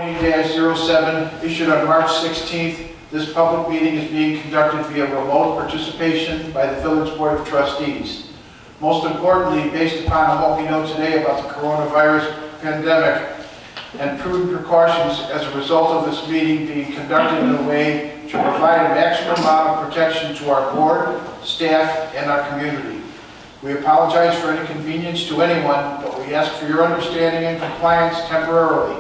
2020-07 issued on March 16th. This public meeting is being conducted via remote participation by the Village Board of Trustees. Most importantly, based upon what we know today about the coronavirus pandemic and prudent precautions as a result of this meeting being conducted in a way to provide a maximum amount of protection to our board, staff, and our community. We apologize for any inconvenience to anyone, but we ask for your understanding and compliance temporarily.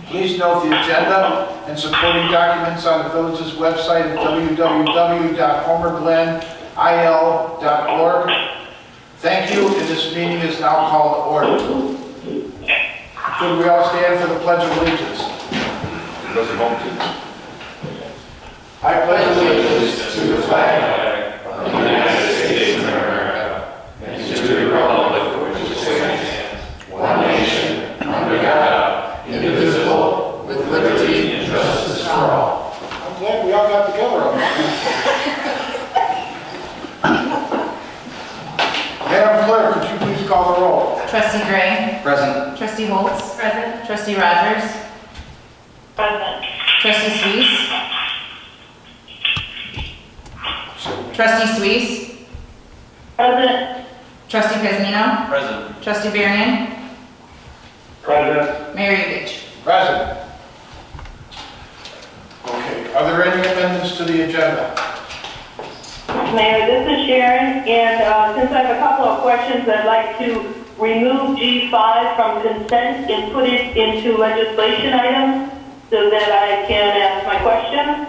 Please note the agenda and supporting documents on the village's website at www.homerglenil.org. Thank you, and this meeting is now called to order. Could we all stand for the Pledge of Allegiance? I pledge allegiance to the flag of the United States of America and to the republic for which it stands, one nation, under God, indivisible, with liberty and justice for all. I'm glad we all got together on that. Madam Clerk, could you please call the roll? Trustee Gray. Present. Trustee Holtz. Present. Trustee Rogers. Present. Trustee Suisse. Trustee Suisse. Present. Trustee Pesnino. Present. Trustee Varian. Present. Mayor Yugich. Present. Okay, are there any amendments to the agenda? Mayor, this is Sharon, and since I have a couple of questions, I'd like to remove G5 from consent and put it into legislation items so that I can ask my question.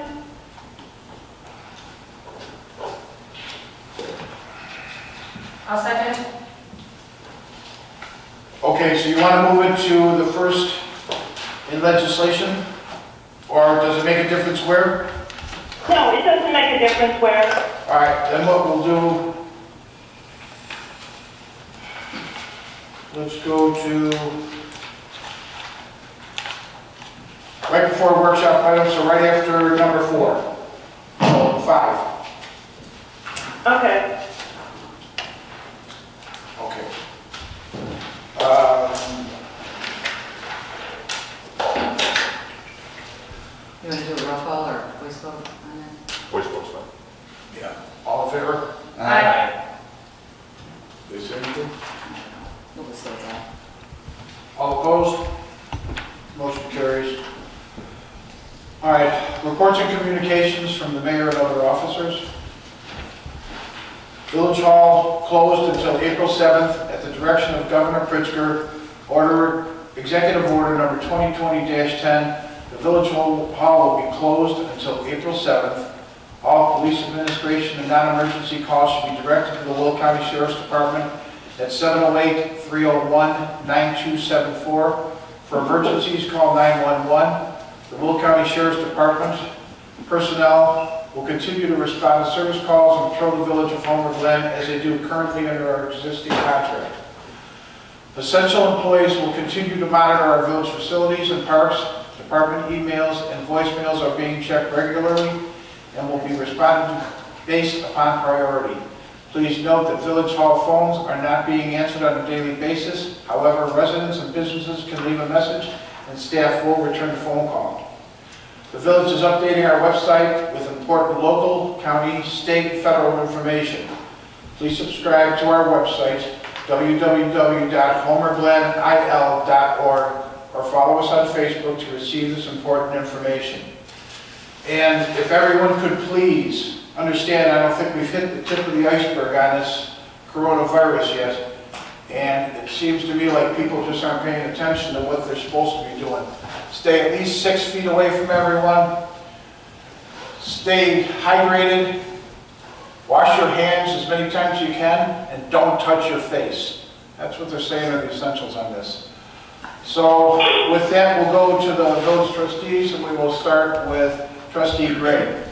I'll second. Okay, so you want to move it to the first in legislation? Or does it make a difference where? No, it doesn't make a difference where. All right, then what we'll do, let's go to right before workshop items, so right after number 4, 5. Okay. Okay. You want to do a roll call or voice vote on that? Voice vote's fine. Yeah, all in favor? Aye. They say anything? We'll just say that. All opposed? Motion carries. All right, reports and communications from the mayor and other officers. Village Hall closed until April 7th at the direction of Governor Pritzker. Executive Order number 2020-10. The Village Hall will be closed until April 7th. All police administration and non-emergency calls should be directed to the Will County Sheriff's Department at 708-301-9274. For emergencies, call 911. The Will County Sheriff's Department personnel will continue to respond to service calls and patrol the village of Homer Glen as they do currently under our existing contract. Essential employees will continue to monitor our village facilities and parks. Department emails and voicemails are being checked regularly and will be responded to based upon priority. Please note that Village Hall phones are not being answered on a daily basis. However, residents and businesses can leave a message and staff will return the phone call. The village is updating our website with important local, county, state, and federal information. Please subscribe to our website, www.homerglenil.org, or follow us on Facebook to receive this important information. And if everyone could please understand, I don't think we've hit the tip of the iceberg on this coronavirus yet. And it seems to me like people just aren't paying attention to what they're supposed to be doing. Stay at least 6 feet away from everyone. Stay hydrated. Wash your hands as many times as you can, and don't touch your face. That's what they're saying are the essentials on this. So with that, we'll go to the village trustees, and we will start with Trustee Gray.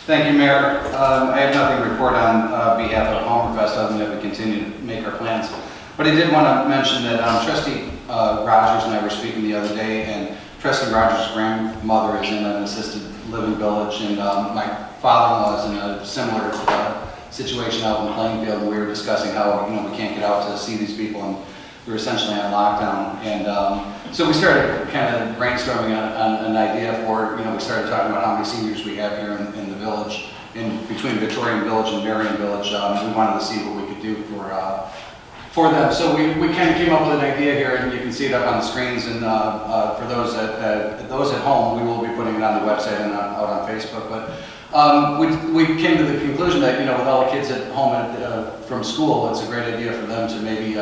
Thank you, Mayor. I have nothing to report on behalf of Homerfest other than that we continue to make our plans. But I did want to mention that Trustee Rogers and I were speaking the other day, and Trustee Rogers' grandmother is in an assisted living village, and my father-in-law is in a similar situation out in Plainfield, and we were discussing how we can't get out to see these people. And we were essentially on lockdown. And so we started kind of brainstorming on an idea for, we started talking about how many seniors we have here in the village, between Victorian Village and Marion Village. We wanted to see what we could do for them. So we kind of came up with an idea here, and you can see it up on the screens. And for those at home, we will be putting it on the website and out on Facebook. But we came to the conclusion that, with all the kids at home from school, it's a great idea for them to maybe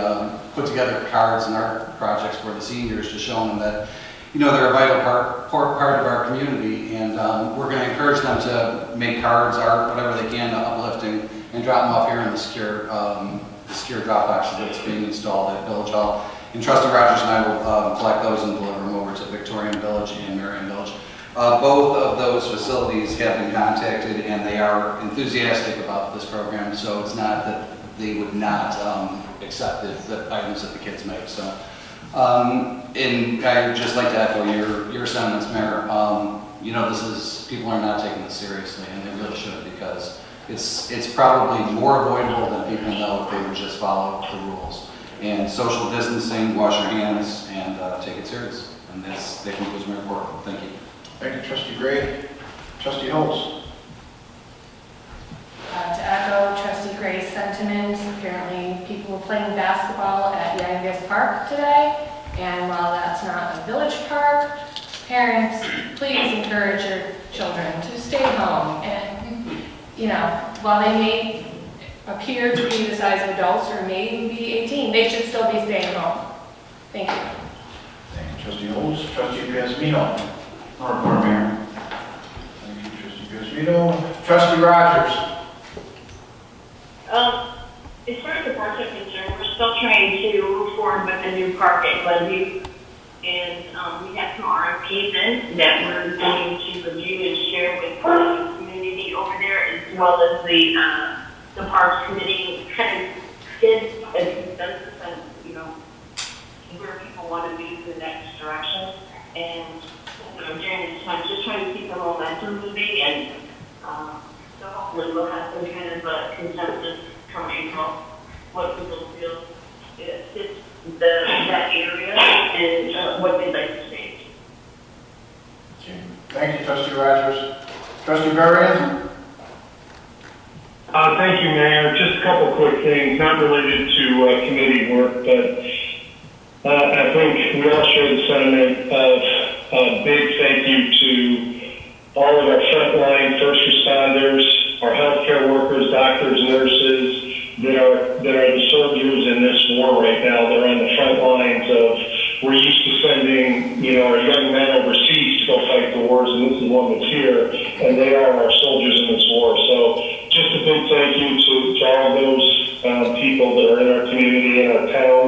put together cards and art projects for the seniors to show them that, they're a vital part of our community. And we're going to encourage them to make cards, art, whatever they can, uplifting, and drop them off here in the secure drop box that's being installed at Village Hall. And Trustee Rogers and I will collect those and deliver them over to Victorian Village and Marion Village. Both of those facilities have been contacted, and they are enthusiastic about this program, so it's not that they would not accept the items that the kids make. So, and I'd just like to echo your sentiments, Mayor. People are not taking this seriously, and they really should, because it's probably more avoidable than people know if they would just follow the rules. And social distancing, wash your hands, and take it serious. And that concludes my report. Thank you. Thank you, Trustee Gray. Trustee Holtz. To echo Trustee Gray's sentiments, apparently people were playing basketball at Youngest Park today, and while that's not a village park, parents, please encourage your children to stay home. And, while they may appear to be the size of adults or maybe be 18, they should still be staying home. Thank you. Thank you, Trustee Holtz. Trustee Piazmino. No report, Mayor. Thank you, Trustee Piazmino. Trustee Rogers. As far as the parks are concerned, we're still trying to move forward with the new park at Glen. And we have some RFPs in that we're going to review and share with the community over there, as well as the Parks Committee kind of did a consensus on, where people want to move the next direction. And during this time, just trying to keep the momentum moving, and so hopefully we'll have some kind of consensus come April, what people feel fits that area and what they'd like to see. Okay. Thank you, Trustee Rogers. Trustee Varian. Thank you, Mayor. Just a couple quick things, not related to committee work, but I think we all share the sentiment of a big thank you to all of our frontline first responders, our healthcare workers, doctors, nurses, that are the soldiers in this war right now. They're on the front lines of, we're used to sending, our young men overseas to go fight the wars, and this is one that's here, and they are our soldiers in this war. So just a big thank you to all those people that are in our community, in our town.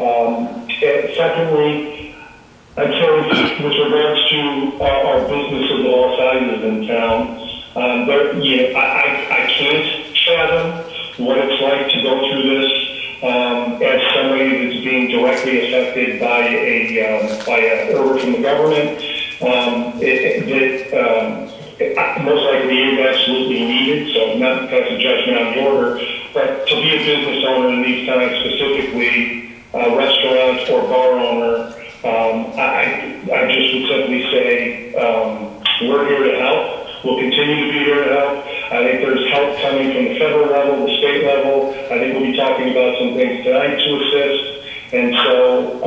And secondly, I'd say with regards to our businesses of all sizes in town, I can't fathom what it's like to go through this as somebody that's being directly affected by an order from the government. Most likely is absolutely needed, so not to pass a judgment on the order, but to be a business owner in these times, specifically restaurant or bar owner, I just would simply say we're here to help. We'll continue to be here to help. I think there's help coming from the federal level, the state level. I think we'll be talking about some things tonight to assist. And so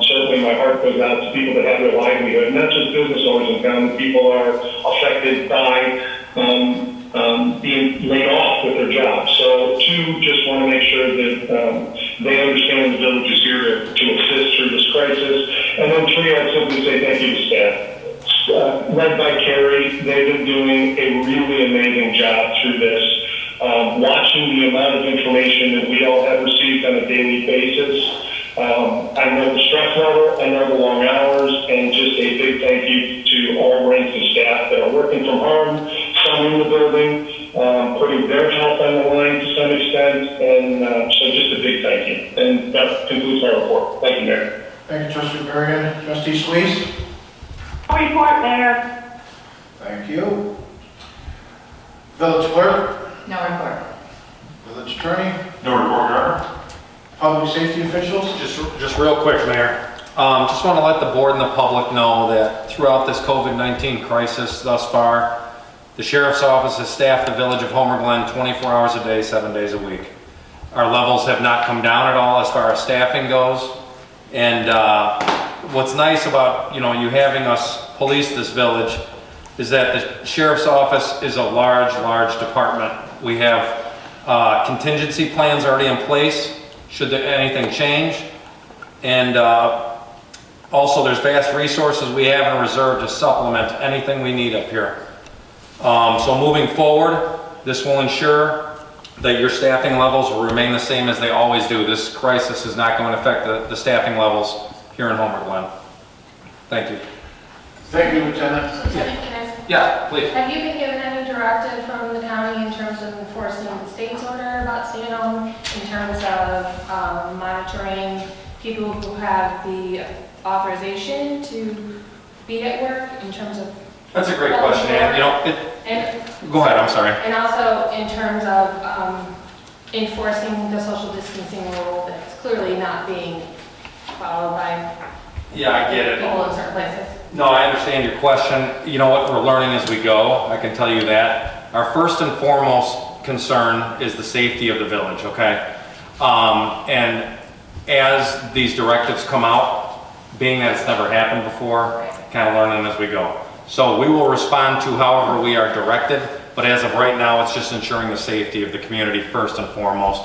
certainly my heart goes out to people that have their livelihood, not just business owners in town. People are affected by being laid off with their jobs. So two, just want to make sure that they understand the village is here to assist through this crisis. And then three, I'd simply say thank you to staff. Led by Carrie, they've been doing a really amazing job through this. Watching the amount of information that we all have received on a daily basis. I know the stress level, I know the long hours, and just a big thank you to all ranks of staff that are working from home, some in the building, putting their health on the line to some extent, and so just a big thank you. And that concludes my report. Thank you, Mayor. Thank you, Trustee Varian. Trustee Sleece. Report, Mayor. Thank you. Village Clerk. No report. Village Attorney. No report, Your Honor. Public safety officials? Just real quick, Mayor. Just want to let the board and the public know that throughout this COVID-19 crisis thus far, the Sheriff's Office has staffed the village of Homer Glen 24 hours a day, 7 days a week. Our levels have not come down at all as far as staffing goes. And what's nice about you having us police this village is that the Sheriff's Office is a large department. We have contingency plans already in place should anything change. And also there's vast resources we have in reserve to supplement anything we need up here. So moving forward, this will ensure that your staffing levels will remain the same as they always do. This crisis is not going to affect the staffing levels here in Homer Glen. Thank you. Thank you, Lieutenant. Lieutenant, can I Yeah, please. Have you been given any directive from the county in terms of enforcing the state's order about staying home, in terms of monitoring people who have the authorization to be at work, in terms of... That's a great question, Ann. And, Go ahead, I'm sorry. and also in terms of enforcing the social distancing rule that's clearly not being followed by Yeah, I get it. people in certain places. No, I understand your question. You know what, we're learning as we go, I can tell you that. Our first and foremost concern is the safety of the village, okay? And as these directives come out, being that it's never happened before, kind of learning as we go. So we will respond to however we are directed, but as of right now, it's just ensuring the safety of the community first and foremost.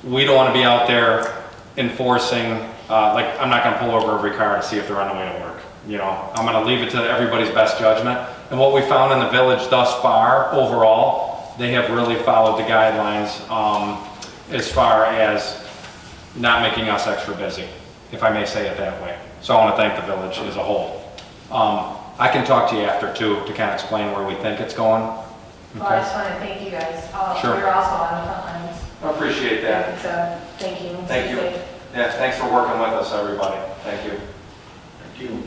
We don't want to be out there enforcing, like I'm not going to pull over every car to see if they're on the way to work. I'm going to leave it to everybody's best judgment. And what we found in the village thus far, overall, they have really followed the guidelines as far as not making us extra busy, if I may say it that way. So I want to thank the village as a whole. I can talk to you after too to kind of explain where we think it's going. Well, I just want to thank you guys. Sure. You're also on the front lines. I appreciate that. So, thank you. Thank you. Stay safe. Yeah, thanks for working with us, everybody. Thank you. Thank you.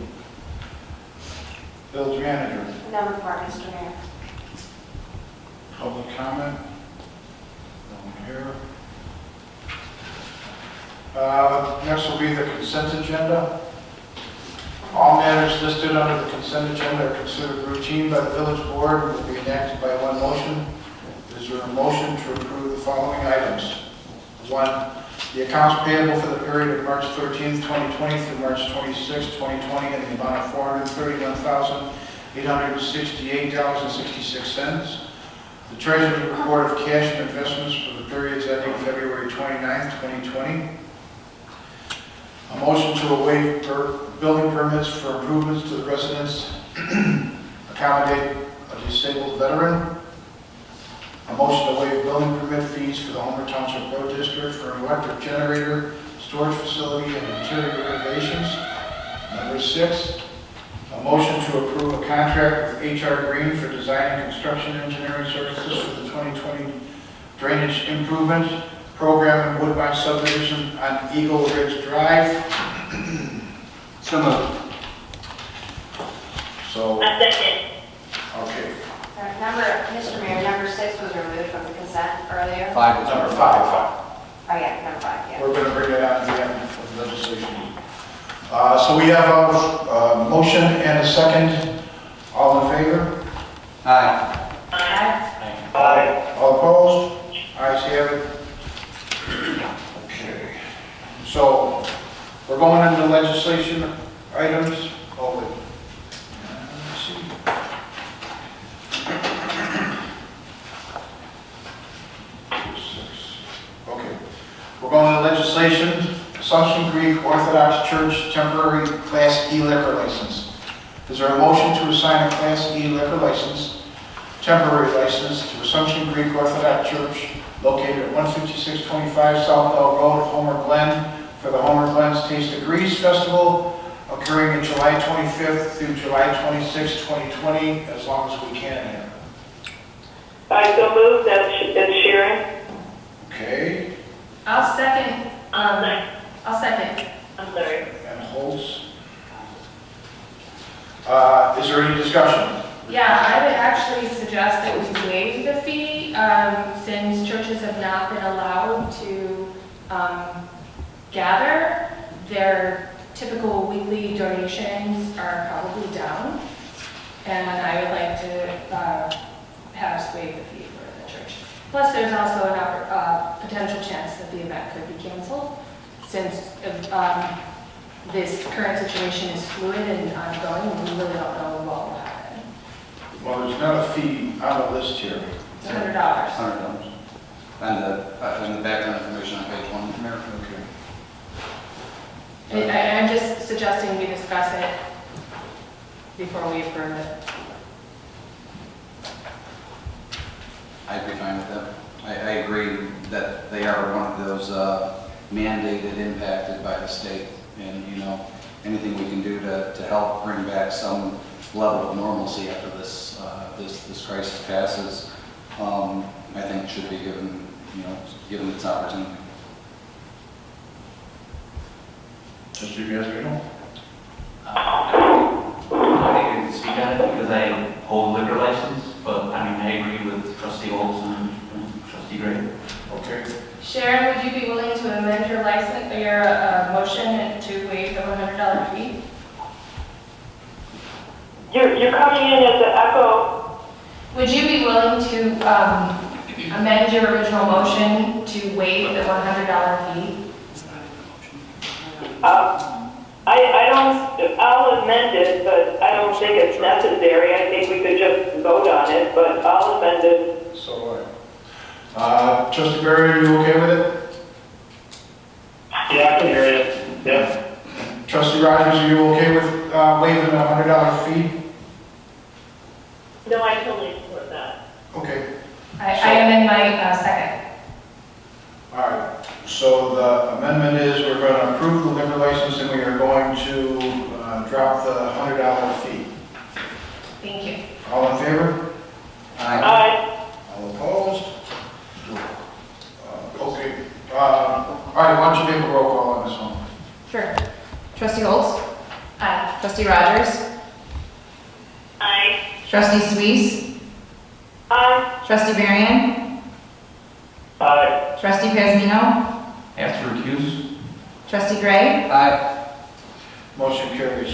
Village manager, No report, Mr. Mayor. public comment? No one here. Next will be the consent agenda. All matters listed under the consent agenda are considered routine by the village board and will be enacted by one motion. Is there a motion to approve the following items? 1, the accounts payable for the period of March 13th, 2020 through March 26th, 2020 in the amount of $431,868.66. The treasurer's report of cash and investments for the periods ending February 29th, 2020. A motion to waive building permits for improvements to the residence, accommodate a disabled veteran. A motion to waive building permit fees for the Homer Township Road District for an electric generator, storage facility, and interior renovations. Number 6, a motion to approve a contract with HR Green for design and construction engineering services for the 2020 drainage improvement program in Woodbine subdivision on Eagle Ridge Drive. So moved. So, A second. okay, Mr. Mayor, number 6 was removed from the consent earlier. 5 is number 5. Oh, yeah, number 5, yeah. We're going to bring that out at the end of the legislation. So we have a motion and a second. All in favor? Aye. Aye. All opposed? Ayes have it. Okay. So we're going into legislation items. Oh, wait. Let's see. Okay. We're going to legislation. Assumption Creek Orthodox Church temporary Class E liquor license. Is there a motion to assign a Class E liquor license, temporary license, to Assumption Creek Orthodox Church located at 15625 South Bell Road, Homer Glen, for the Homer Glen's Taste of Grease Festival occurring in July 25th through July 26th, 2020, as long as we can here. I so moved. That's Sharon. Okay, I'll second. I'll second. I'm sorry. and Holtz. Is there any discussion? Yeah, I would actually suggest that we waive the fee, since churches have not been allowed to gather, their typical weekly donations are probably down. And I would like to have us waive the fee for the church. Plus, there's also a potential chance that the event could be canceled, since this current situation is fluid and ongoing, and we really don't know what will happen. Well, there's not a fee on the list here. It's $100. $100. And the background information on page 1, Mayor. Okay. I'm just suggesting we discuss it before we approve it. I'd be fine with that. I agree that they are one of those mandated, impacted by the state. And, you know, anything we can do to help bring back some level of normalcy after this crisis passes, I think should be given, given its opportunity. Trustee Gasparino? I can speak on it because I hold a liquor license, but I agree with Trustee Olson and Trustee Gray. Okay. Sharon, would you be willing to amend your license, or your motion to waive the $100 fee? You're coming in as an echo. Would you be willing to amend your original motion to waive the $100 fee? I'll amend it, but I don't think it's necessary. I think we could just vote on it, but I'll amend it. So, Trustee Barry, are you okay with it? Yeah, I can hear you. Yeah. Trustee Rogers, are you okay with waiving the $100 fee? No, I totally support that. Okay. I amend my second. All right. So the amendment is we're going to approve the liquor license and we are going to drop the $100 fee. Thank you. All in favor? Aye. All opposed? Okay. All right, why don't you make a roll call on this one? Sure. Trustee Holtz? Aye. Trustee Rogers? Aye. Trustee Suisse? Aye. Trustee Varian? Aye. Trustee Pasmino? Have to recuse? Trustee Gray? Aye. Motion carries.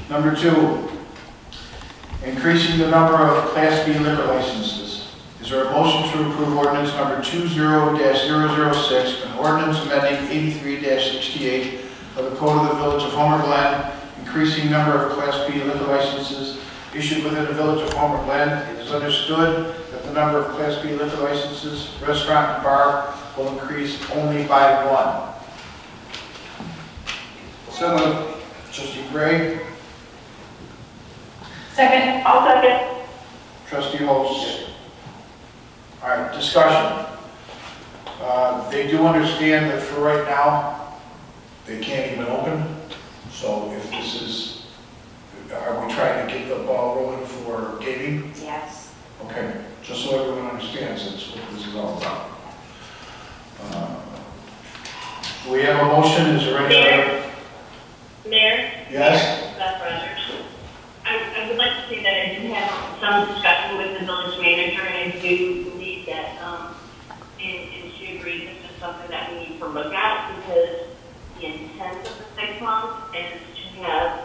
Number 2, increasing the number of Class B liquor licenses. Is there a motion to approve ordinance number 20-006, an ordinance amending 83-68 of the Code of the Village of Homer Glen, increasing number of Class B liquor licenses issued within the Village of Homer Glen? It is understood that the number of Class B liquor licenses, restaurant and bar, will increase only by 1. So moved. Trustee Gray, Second. I'll second. Trustee Holtz. All right, discussion. They do understand that for right now, they can't even open. So if this is, are we trying to get the ball rolling for gaming? Yes. Okay, just so everyone understands that's what this is all about. We have a motion, is there any other? Mayor? Yes? Beth Rogers. I would like to say that I did have some discussion with the village manager, and I do believe that, and she agrees this is something that we need to look at, because the intent of the 6 months is to have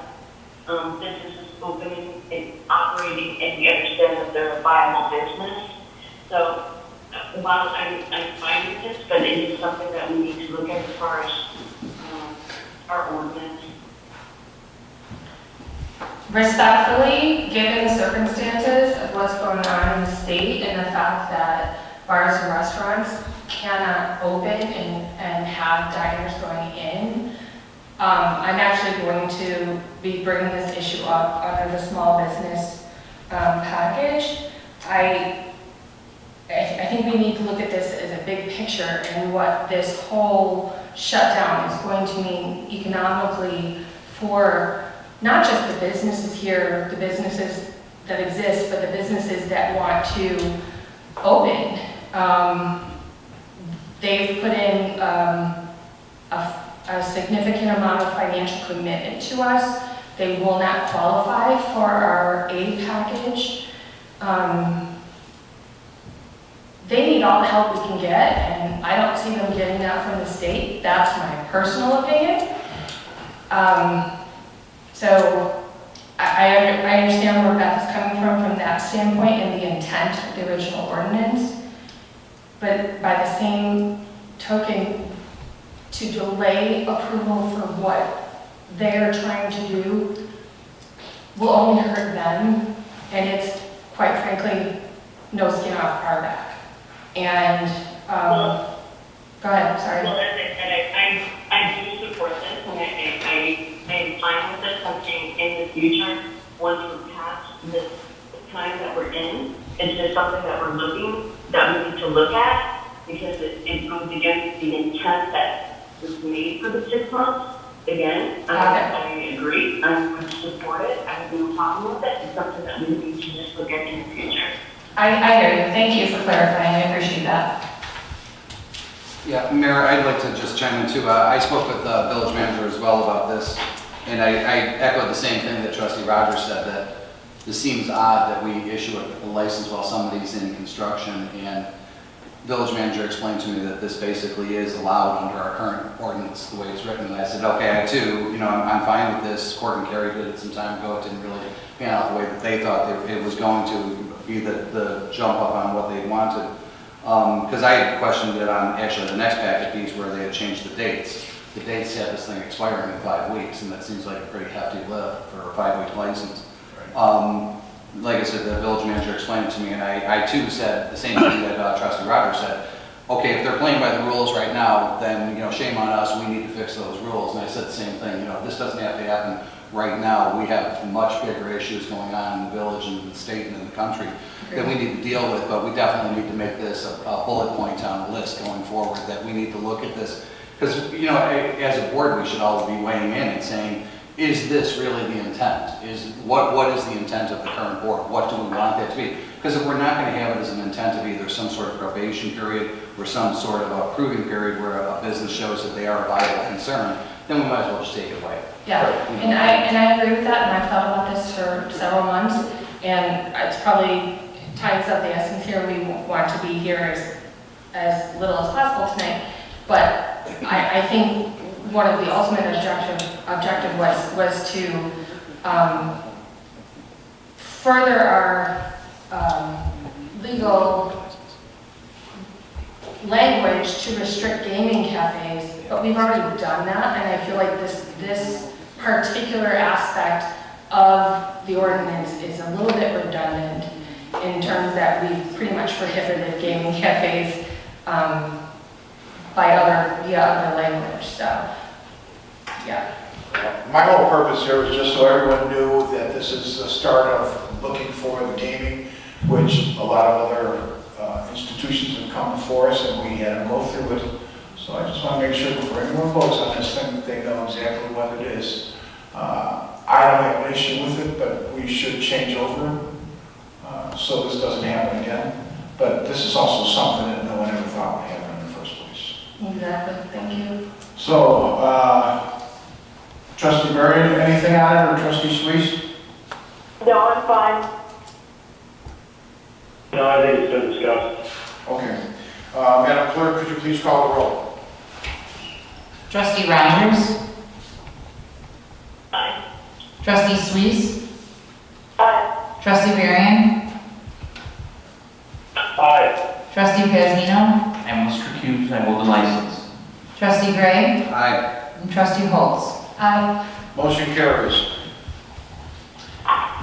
businesses opening and operating, and we understand that they're a viable business. So while I'm fine with this, but it is something that we need to look at as far as our ordinance. Respectfully, given the circumstances of what's going on in the state and the fact that bars and restaurants cannot open and have diners going in, I'm actually going to be bringing this issue up under the small business package. I think we need to look at this as a big picture and what this whole shutdown is going to mean economically for not just the businesses here, the businesses that exist, but the businesses that want to open. They've put in a significant amount of financial commitment to us. They will not qualify for our aid package. they need all the help we can get, and I don't see them getting that from the state. That's my personal opinion. So I understand where Beth is coming from that standpoint and the intent of the original ordinance. But by the same token, to delay approval for what they're trying to do will only hurt them, and it's, quite frankly, no skin off our back. And, go ahead, sorry. Well, as I said, I do support this, and I'm fine with this. I'm saying in the future, once we're past this time that we're in, it's just something that we need to look at, because it goes against the intent that was made for the 6 months. Again, I agree. I would support it. I have no problem with it. It's something that we need to just look at in the future. I hear you. Thank you for clarifying. I appreciate that. Yeah, Mayor, I'd like to just chime in too. I spoke with the village manager as well about this, and I echoed the same thing that Trustee Rogers said, that this seems odd that we issue a license while somebody's in construction, and village manager explained to me that this basically is allowed under our current ordinance, the way it's written. And I said, okay, I too, I'm fine with this. Court and Kerry did it some time ago. It didn't really pan out the way that they thought it was going to be the jump up on what they wanted. Because I had questioned it on actually the next packet piece where they had changed the dates. The dates had this thing expiring in 5 weeks, and that seems like a pretty hefty lift for a 5-week license. Like I said, the village manager explained it to me, and I too said the same thing that Trustee Rogers said. Okay, if they're playing by the rules right now, then shame on us. We need to fix those rules. And I said the same thing. This doesn't have to happen right now. We have much bigger issues going on in the village and in the state and in the country that we need to deal with. But we definitely need to make this a bullet point on the list going forward. That we need to look at this because as a board, we should all be weighing in and saying, is this really the intent? What is the intent of the current board? What do we want that to be? Because if we're not going to have it as an intent of either some sort of probation period or some sort of a proving period where a business shows that they are a viable concern, then we might as well just take it away. Yeah, and I agree with that, and I've thought about this for several months, and it's probably ties up the essence here. We want to be here as little as possible tonight, but I think one of the ultimate objective was to further our legal language to restrict gaming cafes, but we've already done that, and I feel like this particular aspect of the ordinance is a little bit redundant in terms that we've pretty much prohibited gaming cafes via other language. So, yeah. My whole purpose here was just so everyone knew that this is the start of looking for the gaming, which a lot of other institutions have come before us, and we had to go through it. So I just want to make sure before anyone votes on this thing that they know exactly what it is. I don't have an issue with it, but we should change over so this doesn't happen again. But this is also something that no one ever thought would happen in the first place. Exactly. Thank you. So, Trustee Marion, anything on it, or Trustee Suisse? No, I'm fine. No, I think it's been discussed. Okay. Madam Clerk, could you please call the roll? Trustee Rogers? Aye. Trustee Suisse? Aye. Trustee Varian? Aye. Trustee Pazino? I must recuse, I hold the license. Trustee Gray? Aye. And Trustee Holtz? Aye. Motion carries.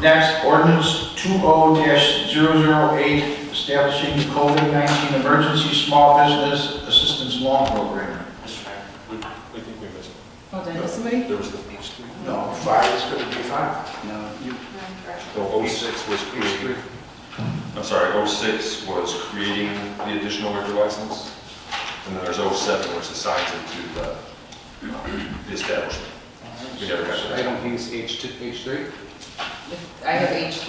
Next, ordinance 20-008, establishing the COVID-19 Emergency Small Business Assistance Loan Program. Mr. Mayor, we think we missed Oh, did I miss somebody? There was the H3. No, 5 is going to be 5. No, you. So 06 was creating, I'm sorry, 06 was creating the additional liquor license. And then there's 07, which assigns it to the establishment. We never got to that. Item piece H3. I have H3.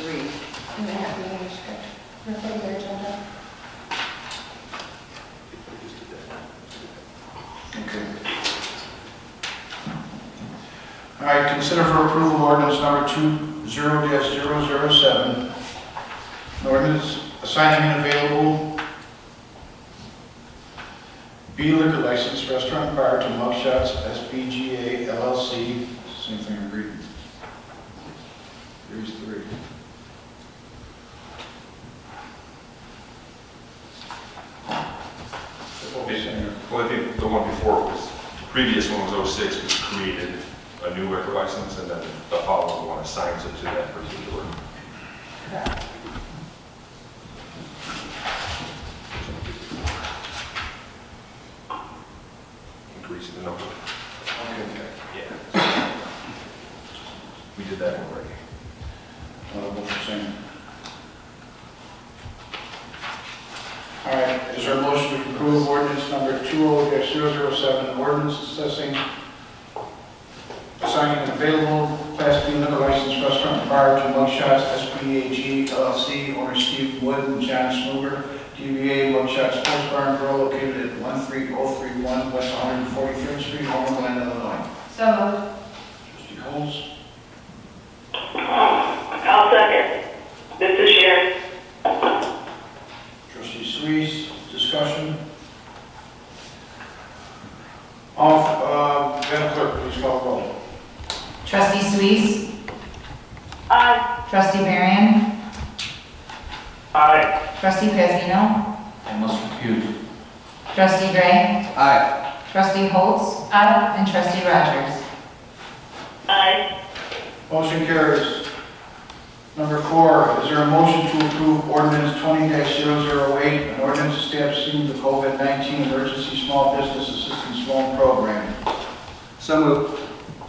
And they have the English script. Refer to their agenda. Okay. All right, consider for approval ordinance number 20-007. An ordinance assigning an available B liquor license, restaurant bar to Mugshots SPGA LLC. Same thing I'm reading. Here's 3. What was saying? Well, I think the one before was, the previous one was 06, which created a new liquor license, and then the following one assigns it to that particular. Increasing the number. Okay. Yeah. We did that already. What was saying? All right, is there a motion to approve ordinance number 20-007, ordinance assessing, assigning an available Class B liquor license restaurant and bar to Mugshots SPAG LLC, owner Steve Wood and John Smoother, DBA Mugshots Sports Bar and Grill located at 13031 West 143rd Street, Homer, Glen, Illinois. So moved. Trustee Holmes? I'll second. This is Sharon. Trustee Suisse, discussion? Madam Clerk, please call the roll. Trustee Suisse? Aye. Trustee Marion? Aye. Trustee Pazino? I must recuse. Trustee Gray? Aye. Trustee Holtz? Aye. And Trustee Rogers? Aye. Motion carries. Number 4, is there a motion to approve ordinance 20-008, an ordinance establishing the COVID-19 Emergency Small Business Assistance Loan Program? So moved.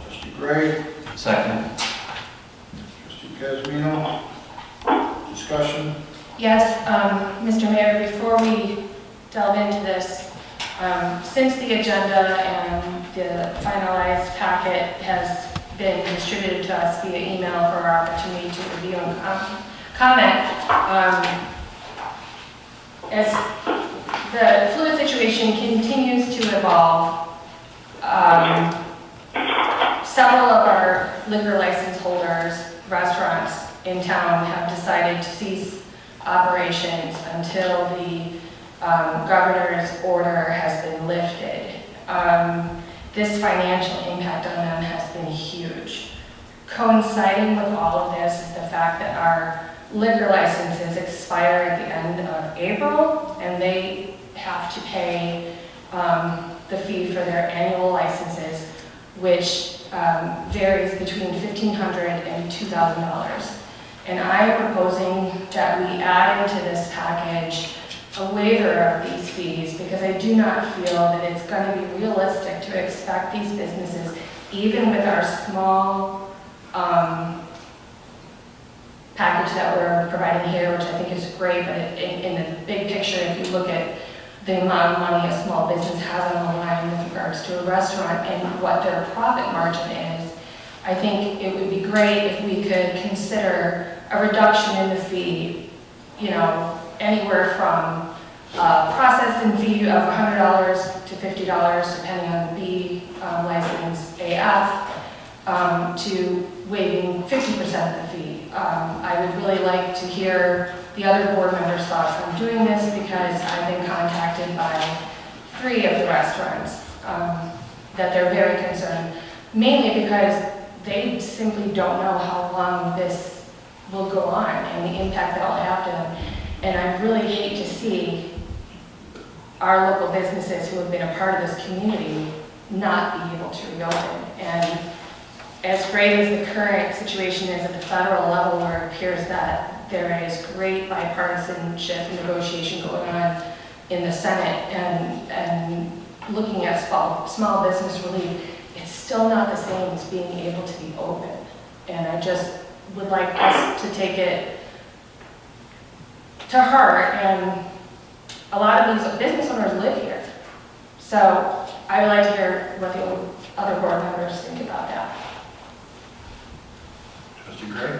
Trustee Gray, Second. Trustee Casmino, discussion? Yes, Mr. Mayor, before we delve into this, since the agenda and the finalized packet has been distributed to us via email for our opportunity to review and comment, as the fluid situation continues to evolve, several of our liquor license holders, restaurants in town have decided to cease operations until the governor's order has been lifted. This financial impact on them has been huge. Coinciding with all of this is the fact that our liquor licenses expire at the end of April, and they have to pay the fee for their annual licenses, which varies between $1,500 and $2,000. And I am proposing that we add into this package a waiver of these fees, because I do not feel that it's going to be realistic to expect these businesses, even with our small package that we're providing here, which I think is great, but in the big picture, if you look at the amount of money a small business has on the line with regards to a restaurant and what their profit margin is, I think it would be great if we could consider a reduction in the fee, anywhere from processing fee of $100 to $50, depending on the B license AF, to waiving 50% of the fee. I would really like to hear the other board members' thoughts on doing this, because I've been contacted by 3 of the restaurants that they're very concerned, mainly because they simply don't know how long this will go on and the impact that will have to them. And I really hate to see our local businesses who have been a part of this community not be able to reopen. And as great as the current situation is at the federal level, where it appears that there is great bipartisanship and negotiation going on in the Senate and looking at small business relief, it's still not the same as being able to be open. And I just would like us to take it to heart, and a lot of these business owners live here. So I would like to hear what the other board members think about that. Trustee Gray?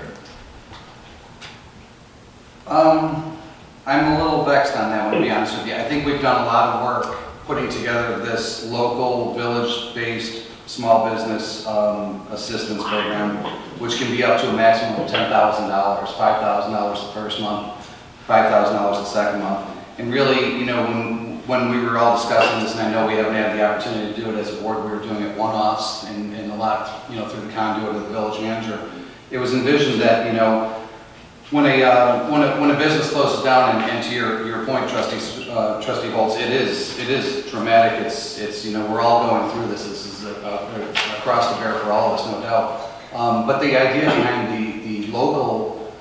I'm a little vexed on that one, to be honest with you. I think we've done a lot of work putting together this local, village-based small business assistance program, which can be up to a maximum of $10,000, $5,000 the first month, $5,000 the second month. And really, when when we were all discussing this, and I know we haven't had the opportunity to do it as a board, we were doing it one-offs and a lot, through the conduit of the village manager. It was envisioned that, when a business closes down, and to your point, Trustee Holtz, it is dramatic. It's we're all going through this. This is a cross to bear for all of us, no doubt. But the idea behind the local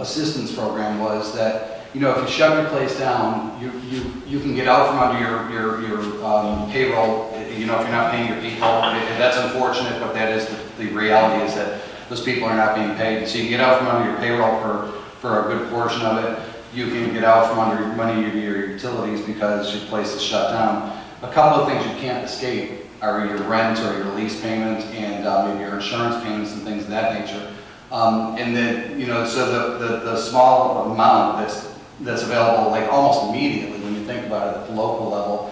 assistance program was that if you shut your place down, you can get out from under your payroll. If you're not paying your people, that's unfortunate, but that is the reality is that those people are not being paid. So you can get out from under your payroll for a good portion of it. You can get out from under money of your utilities because your place is shut down. A couple of things you can't escape are your rent or your lease payment and maybe your insurance payments and things of that nature. And then, so the small amount that's available like almost immediately when you think about it at the local level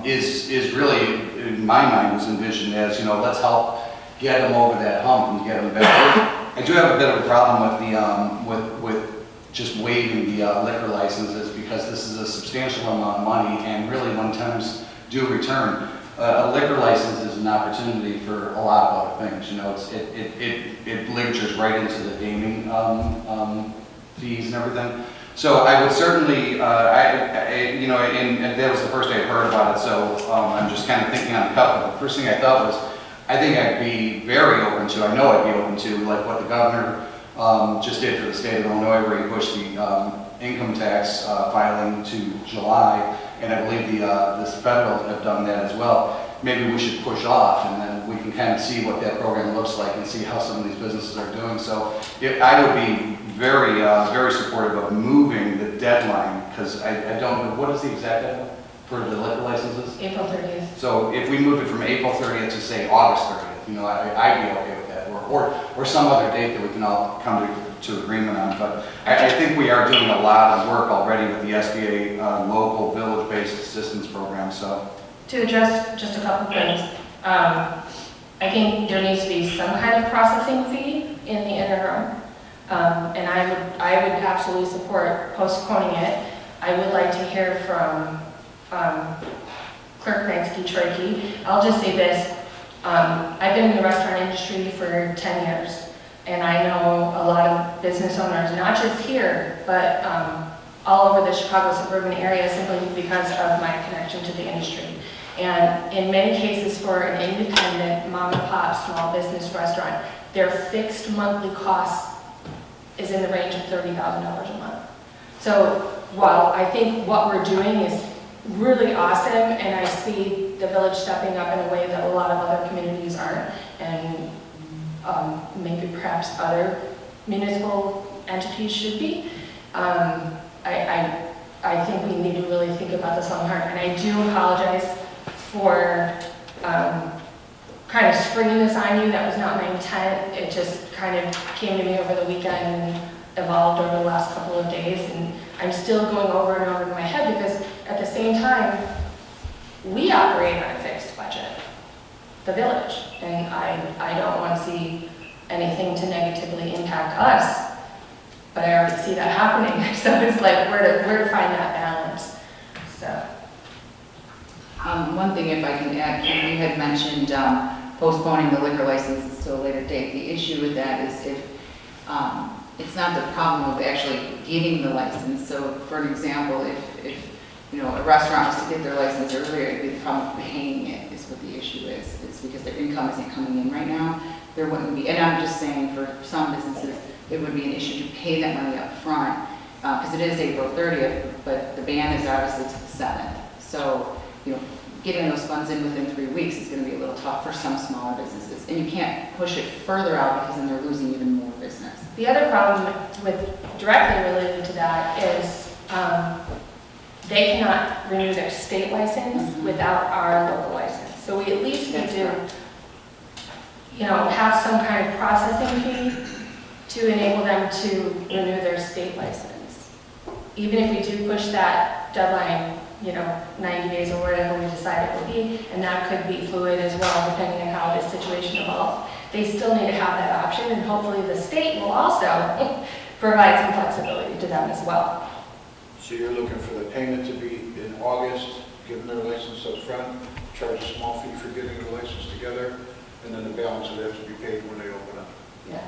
is really, in my mind, was envisioned as, let's help get them over that hump and get them back. I do have a bit of a problem with just waiving the liquor licenses because this is a substantial amount of money, and really when times do return, a liquor license is an opportunity for a lot of other things. It ligatures right into the gaming fees and everything. So I would certainly, and that was the first I heard about it, so I'm just kind of thinking on the cuff. But the first thing I thought was, I think I'd be very open to, I know I'd be open to, like what the governor just did for the state of Illinois, where he pushed the income tax filing to July, and I believe the federal have done that as well. Maybe we should push off, and then we can kind of see what that program looks like and see how some of these businesses are doing. So I would be very, very supportive of moving the deadline, because I don't know, what is the exact deadline for the liquor licenses? April 30th. So if we moved it from April 30th to say August 30th, I'd be okay with that, or some other date that we can all come to agreement on. But I think we are doing a lot of work already with the SBA local village-based assistance program. So to address just a couple things, I think there needs to be some kind of processing fee in the interim, and I would absolutely support postponing it. I would like to hear from Clerk Nansky-Troike. I'll just say this. I've been in the restaurant industry for 10 years, and I know a lot of business owners, not just here, but all over the Chicago suburban area, simply because of my connection to the industry. And in many cases, for an independent mom-and-pop small business restaurant, their fixed monthly cost is in the range of $30,000 a month. So while I think what we're doing is really awesome, and I see the village stepping up in a way that a lot of other communities aren't, and maybe perhaps other municipal entities should be. I think we need to really think about this long hard, and I do apologize for kind of springing this on you. That was not my intent. It just kind of came to me over the weekend and evolved over the last couple of days, and I'm still going over and over in my head because at the same time, we operate on a fixed budget, the village, and I don't want to see anything to negatively impact us, but I already see that happening. So it's like where to find that balance. So. One thing, if I can add, Kim, you had mentioned postponing the liquor licenses to a later date. The issue with that is if it's not the problem of actually getting the license. So, for an example, if a restaurant was to get their license earlier, it'd be the problem of paying it is what the issue is. It's because their income isn't coming in right now. There wouldn't be, and I'm just saying for some businesses, it would be an issue to pay that money up front because it is April 30th, but the ban is obviously to the 7th. So, getting those funds in within 3 weeks is going to be a little tough for some smaller businesses. And you can't push it further out because then they're losing even more business. The other problem with directly related to that is they cannot renew their state license without our local license. So we at least need to, have some kind of processing fee to enable them to renew their state license. Even if we do push that deadline 90 days or whatever we decide it will be, and that could be fluid as well, depending on how this situation evolves. They still need to have that option, and hopefully the state will also provide some flexibility to them as well. So you're looking for the payment to be in August, give them their license up front, charge a small fee for getting the license together, and then the balance would have to be paid when they open up. Yeah.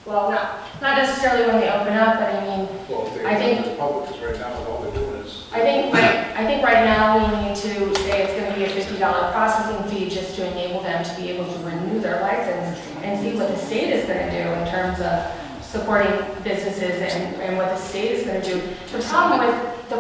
Well, not necessarily when they open up, but I mean, Well, if they I think- open to the public, because right now, all they're doing is... I think right now we need to say it's going to be a $50 processing fee just to enable them to be able to renew their license and see what the state is going to do in terms of supporting businesses and what the state is going to do. The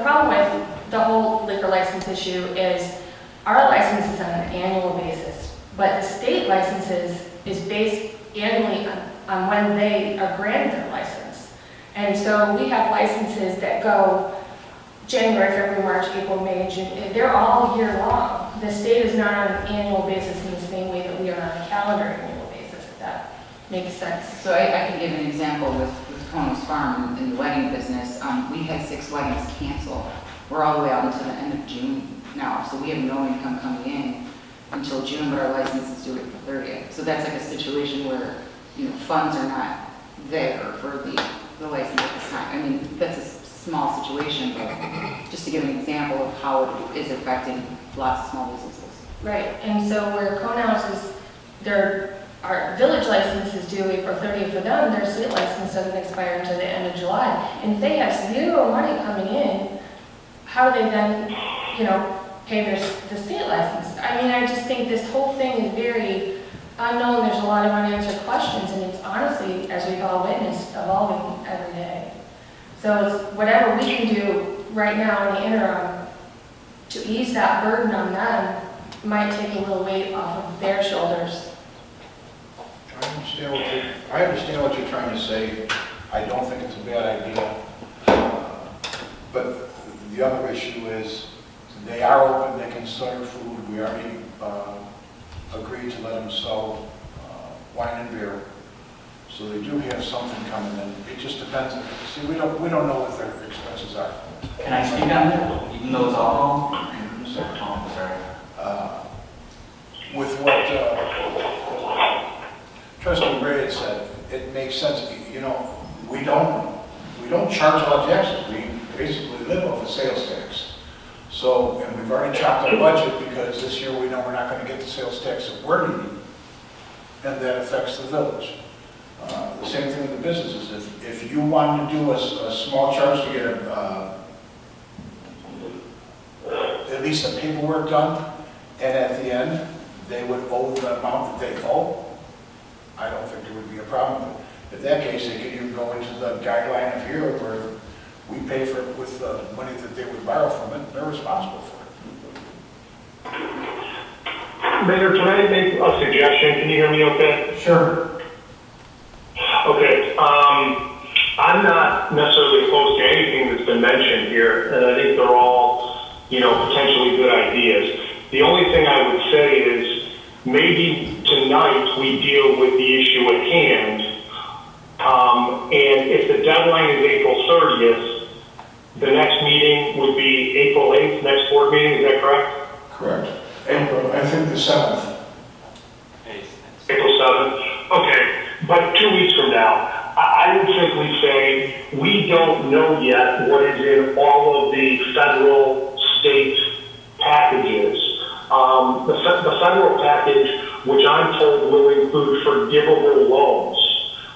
problem with the whole liquor license issue is our license is on an annual basis, but the state licenses is based annually on when they are granted their license. And so we have licenses that go January, February, March, April, May, June. They're all year long. The state is not on an annual basis in the same way that we are on a calendar annual basis, if that makes sense. So I can give an example with Konos Farm in the wedding business. We had 6 weddings canceled. We're all the way out until the end of June now, so we have no income coming in until June, but our license is due April 30th. So that's like a situation where, you know, funds are not there for the license at this time. I mean, that's a small situation, but just to give an example of how it is affecting lots of small businesses. Right, and so where Konos is, our village license is due April 30th for them, their state license doesn't expire until the end of July. And if they have zero money coming in, how do they then, you know, pay the state license? I mean, I just think this whole thing is very unknown. There's a lot of unanswered questions, and it's honestly, as we've all witnessed, evolving every day. So it's whatever we can do right now in the interim to ease that burden on them might take a little weight off of their shoulders. I understand what you're trying to say. I don't think it's a bad idea. But the other issue is they are open, they can serve food. We already agreed to let them sell wine and beer. So they do have something coming in. It just depends. See, we don't know what their expenses are. Can I speak on that, even though it's alcohol? Oh, sorry. With what Trustee Gray had said, it makes sense. You know, we don't charge a lot of taxes. We basically live off the sales tax. So, and we've already chopped our budget because this year we know we're not going to get the sales tax that we're needing, and that affects the village. The same thing with the businesses. If you wanted to do a small charge to get at least the paperwork done, and at the end they would owe the amount that they owe, I don't think there would be a problem. In that case, they could even go into the guideline of here where we pay for it with the money that they would borrow from it, and they're responsible for it. Mayor, can I make a suggestion? Can you hear me okay? Sure. Okay, I'm not necessarily opposed to anything that's been mentioned here, and I think they're all, you know, potentially good ideas. The only thing I would say is maybe tonight we deal with the issue at hand, and if the deadline is April 30th, the next meeting would be April 8th, next board meeting, is that correct? Correct. April, I think the 7th. April 7th? Okay. But 2 weeks from now, I would simply say we don't know yet what is in all of the federal, state packages. The federal package, which I'm told will include forgivable loans.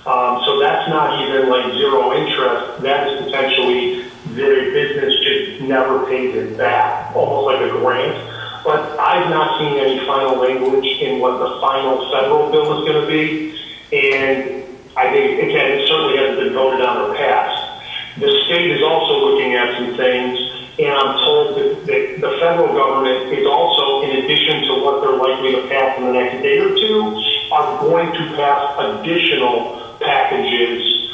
So that's not even like zero interest. That is potentially the business just never pays it back, almost like a grant. But I've not seen any final language in what the final federal bill is going to be. And I think, again, it certainly hasn't been voted on or passed. The state is also looking at some things, and I'm told that the federal government is also, in addition to what they're likely to pass in the next day or two, are going to pass additional packages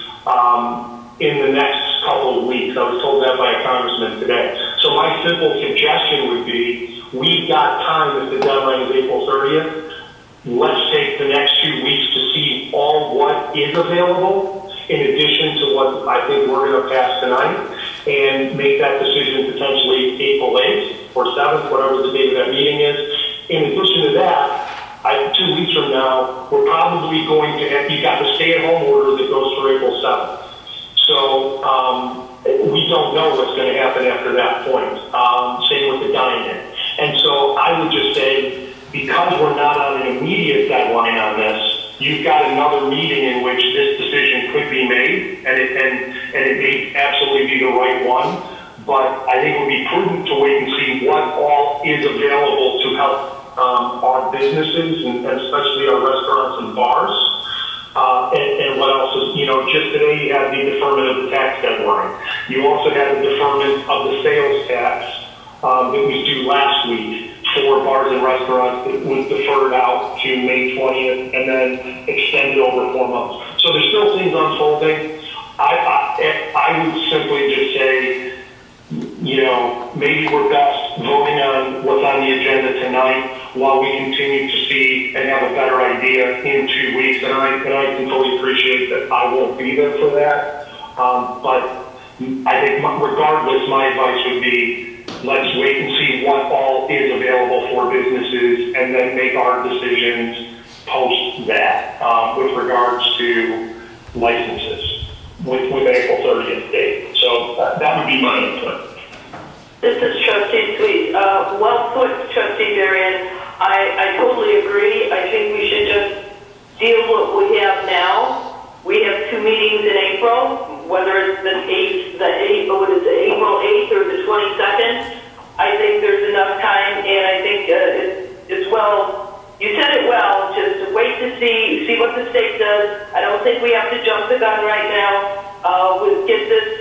in the next couple of weeks. I was told that by a congressman today. So my simple suggestion would be, we've got time if the deadline is April 30th. Let's take the next 2 weeks to see all what is available, in addition to what I think we're going to pass tonight, and make that decision potentially April 8th or 7th, whatever the date of that meeting is. In addition to that, 2 weeks from now, we're probably going to have, you've got the stay-at-home order that goes through April 7th. So we don't know what's going to happen after that point. Same with the dine-in. And so I would just say, because we're not on an immediate deadline on this, you've got another meeting in which this decision could be made, and it may absolutely be the right one. But I think it would be prudent to wait and see what all is available to help our businesses, and especially our restaurants and bars. And what else is, just today you had the deferment of the tax deadline. You also had the deferment of the sales tax that was due last week for bars and restaurants that was deferred out to May 20th and then extended over 4 months. So there's still things unfolding. I would simply just say, maybe we're best voting on what's on the agenda tonight while we continue to see and have a better idea in 2 weeks. And I can fully appreciate that I won't be there for that. But I think regardless, my advice would be, let's wait and see what all is available for businesses and then make our decisions post that with regards to licenses with April 30th date. So that would be my input. This is Trustee Sweet. Well put, Trustee Darian. I totally agree. I think we should just deal with what we have now. We have 2 meetings in April, whether it's April 8th or the 22nd. I think there's enough time, and I think it's well, you said it well, just wait to see what the state does. I don't think we have to jump the gun right now. Get this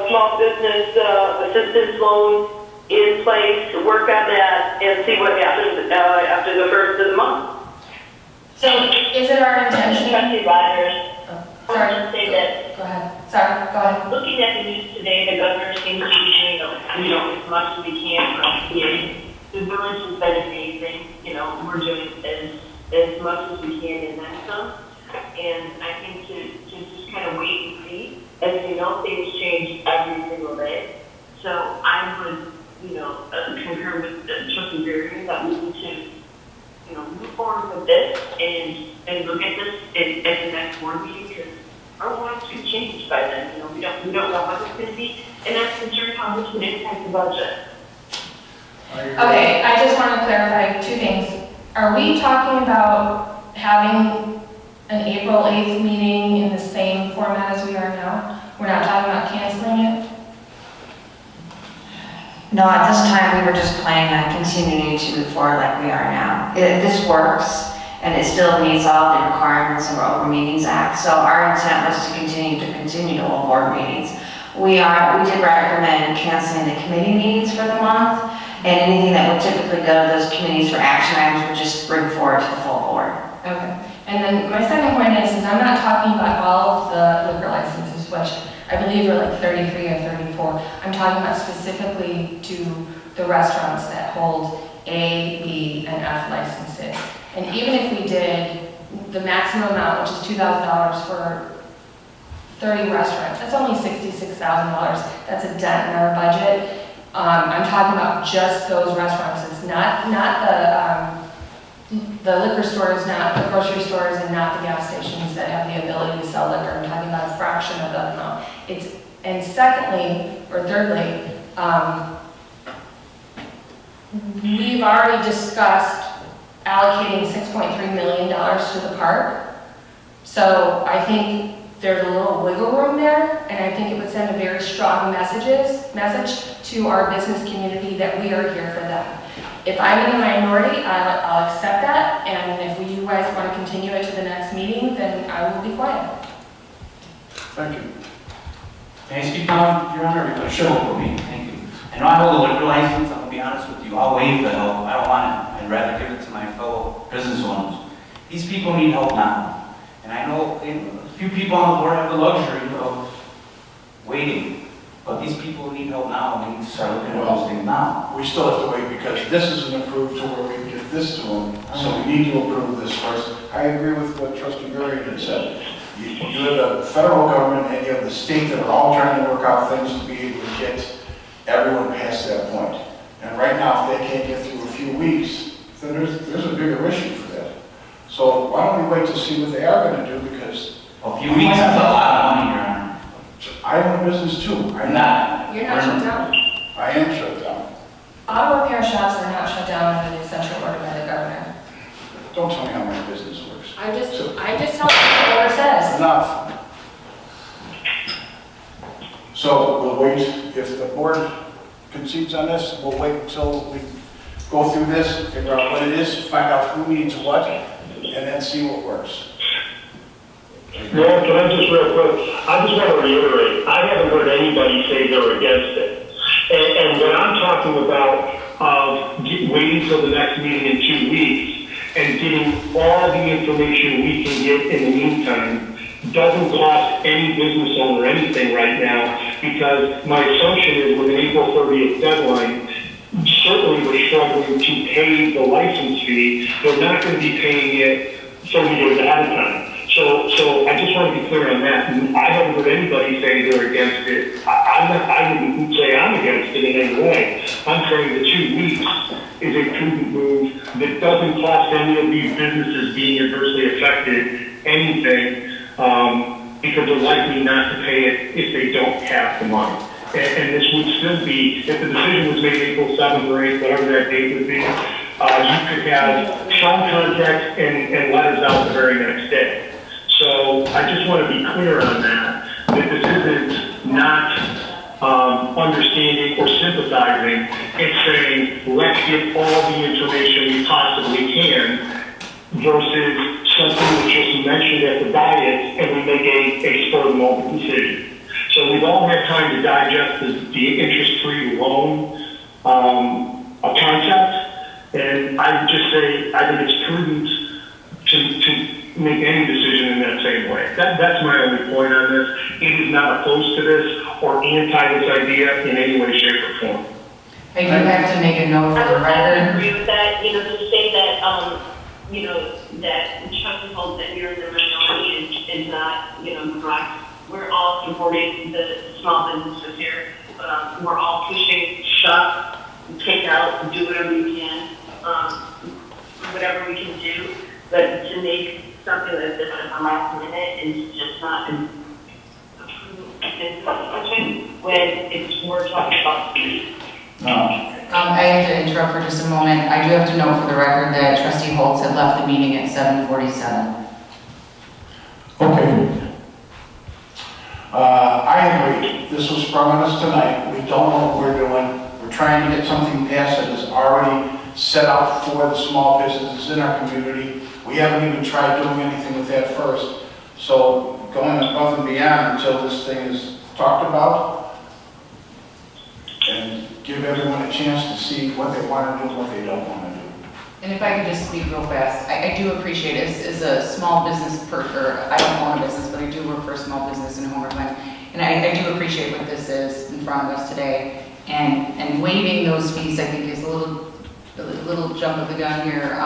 small business assistance loan in place, work on that, and see what happens after the first of the month. So is it our intention? Trustee Rogers. Sorry. I want to say that. Go ahead. Sorry, go ahead. Looking at the news today, the governor seems to be doing, as much as we can from here. The village has been amazing. We're doing as much as we can in that some. And I think to just kind of wait and see. As you know, things change every single day. So I would, concur with Trustee Darian that we need to, move forward with this and look at this at the next board meeting, because our lives could change by then. We don't know what it's going to be, and I'm concerned how this would impact the budget. Okay, I just want to clarify 2 things. Are we talking about having an April 8th meeting in the same format as we are now? We're not talking about canceling it? No, at this time, we were just planning on continuing to move forward like we are now. This works, and it still meets all the requirements of our Open Meetings Act, so our intent was to continue to hold board meetings. We did recommend canceling the committee meetings for the month, and anything that would typically go to those committees for action items would just bring forward to the full board. Okay. And then my second point is I'm not talking about all of the liquor licenses, which I believe are like 33 or 34. I'm talking about specifically to the restaurants that hold A, B, and F licenses. And even if we did the maximum amount, which is $2,000 for 30 restaurants, that's only $66,000. That's a dent in our budget. I'm talking about just those restaurants, not the liquor stores, not the grocery stores, and not the gas stations that have the ability to sell liquor. I'm talking about a fraction of that amount. And secondly, or thirdly, we've already discussed allocating $6.3 million to the park. So I think there's a little wiggle room there, and I think it would send a very strong message to our business community that we are here for them. If I'm in the minority, I'll accept that, and if you guys want to continue it to the next meeting, then I will be quiet. Thank you. May I speak now, Your Honor? Sure. Thank you. I know I hold a liquor license. I'm going to be honest with you. I'll waive the help. I don't want it. I'd rather give it to my fellow business owners. These people need help now. And I know a few people on the board have the luxury of waiting. But these people need help now, and we need to start looking at those things now. We still have to wait because this isn't approved to where we can give this to them. So we need to approve this first. I agree with what Trustee Darian had said. You have the federal government and you have the state that are all trying to work out things to be able to get everyone past that point. And right now, if they can't get through a few weeks, then there's a bigger issue for that. So why don't we wait to see what they are going to do, because a few weeks is a lot of money, Your Honor. I I own a business too. I'm not. You're not shut down. I am shut down. Auto repair shops are not shut down under the essential order by the governor. Don't tell me how my business works. I just tell you what the order says. Enough. So we'll wait, if the board concedes on this, we'll wait until we go through this, figure out what it is, find out who needs what, and then see what works. Mayor, can I just real quick, I just want to reiterate, I haven't heard anybody say they're against it. And when I'm talking about waiting till the next meeting in 2 weeks and getting all the information we can get in the meantime, doesn't cost any business owner anything right now, because my assumption is with an April 30th deadline, certainly we're struggling to pay the license fee. They're not going to be paying it 30 days ahead of time. So I just want to be clear on that. I haven't heard anybody say they're against it. I wouldn't say I'm against it in any way. I'm saying the 2 weeks is a prudent move that doesn't cost any of these businesses being adversely affected anything, because they're likely not to pay it if they don't have the money. And this would still be, if the decision was made April 7th or 8th, whatever that date would be, you could have some contracts and letters out the very next day. So I just want to be clear on that this isn't not understanding or sympathizing. It's saying, let's get all the information we possibly can, versus something that's just mentioned at the diet and we make a spur-of-the-moment decision. So we've all had time to digest the interest-free loan concept, and I would just say I think it's prudent to make any decision in that same way. That's my only point on this. It is not opposed to this or anti this idea in any way, shape, or form. I do have to make a note for the I record. agree with that, you know, to say that, you know, that Chuck holds that you're in the minority is not, you know, correct. We're all supporting the small businesses here. We're all pushing shop, take out, do whatever we can, whatever we can do. But to make something like this at the last minute is just not a prudent decision when we're talking about speed. I have to interrupt for just a moment. I do have to note for the record that Trustee Holtz had left the meeting at 7:47. Okay. I agree. This was sprung on us tonight. We don't know what we're doing. We're trying to get something passed that is already set up for the small businesses in our community. We haven't even tried doing anything with that first. So going above and beyond until this thing is talked about and give everyone a chance to see what they want to do and what they don't want to do. And if I could just speak real fast, I do appreciate it. As a small business I don't own a business, but I do work for a small business in Homer Glen. And I do appreciate what this is in front of us today. And waiving those fees, I think, is a little jump of the gun here.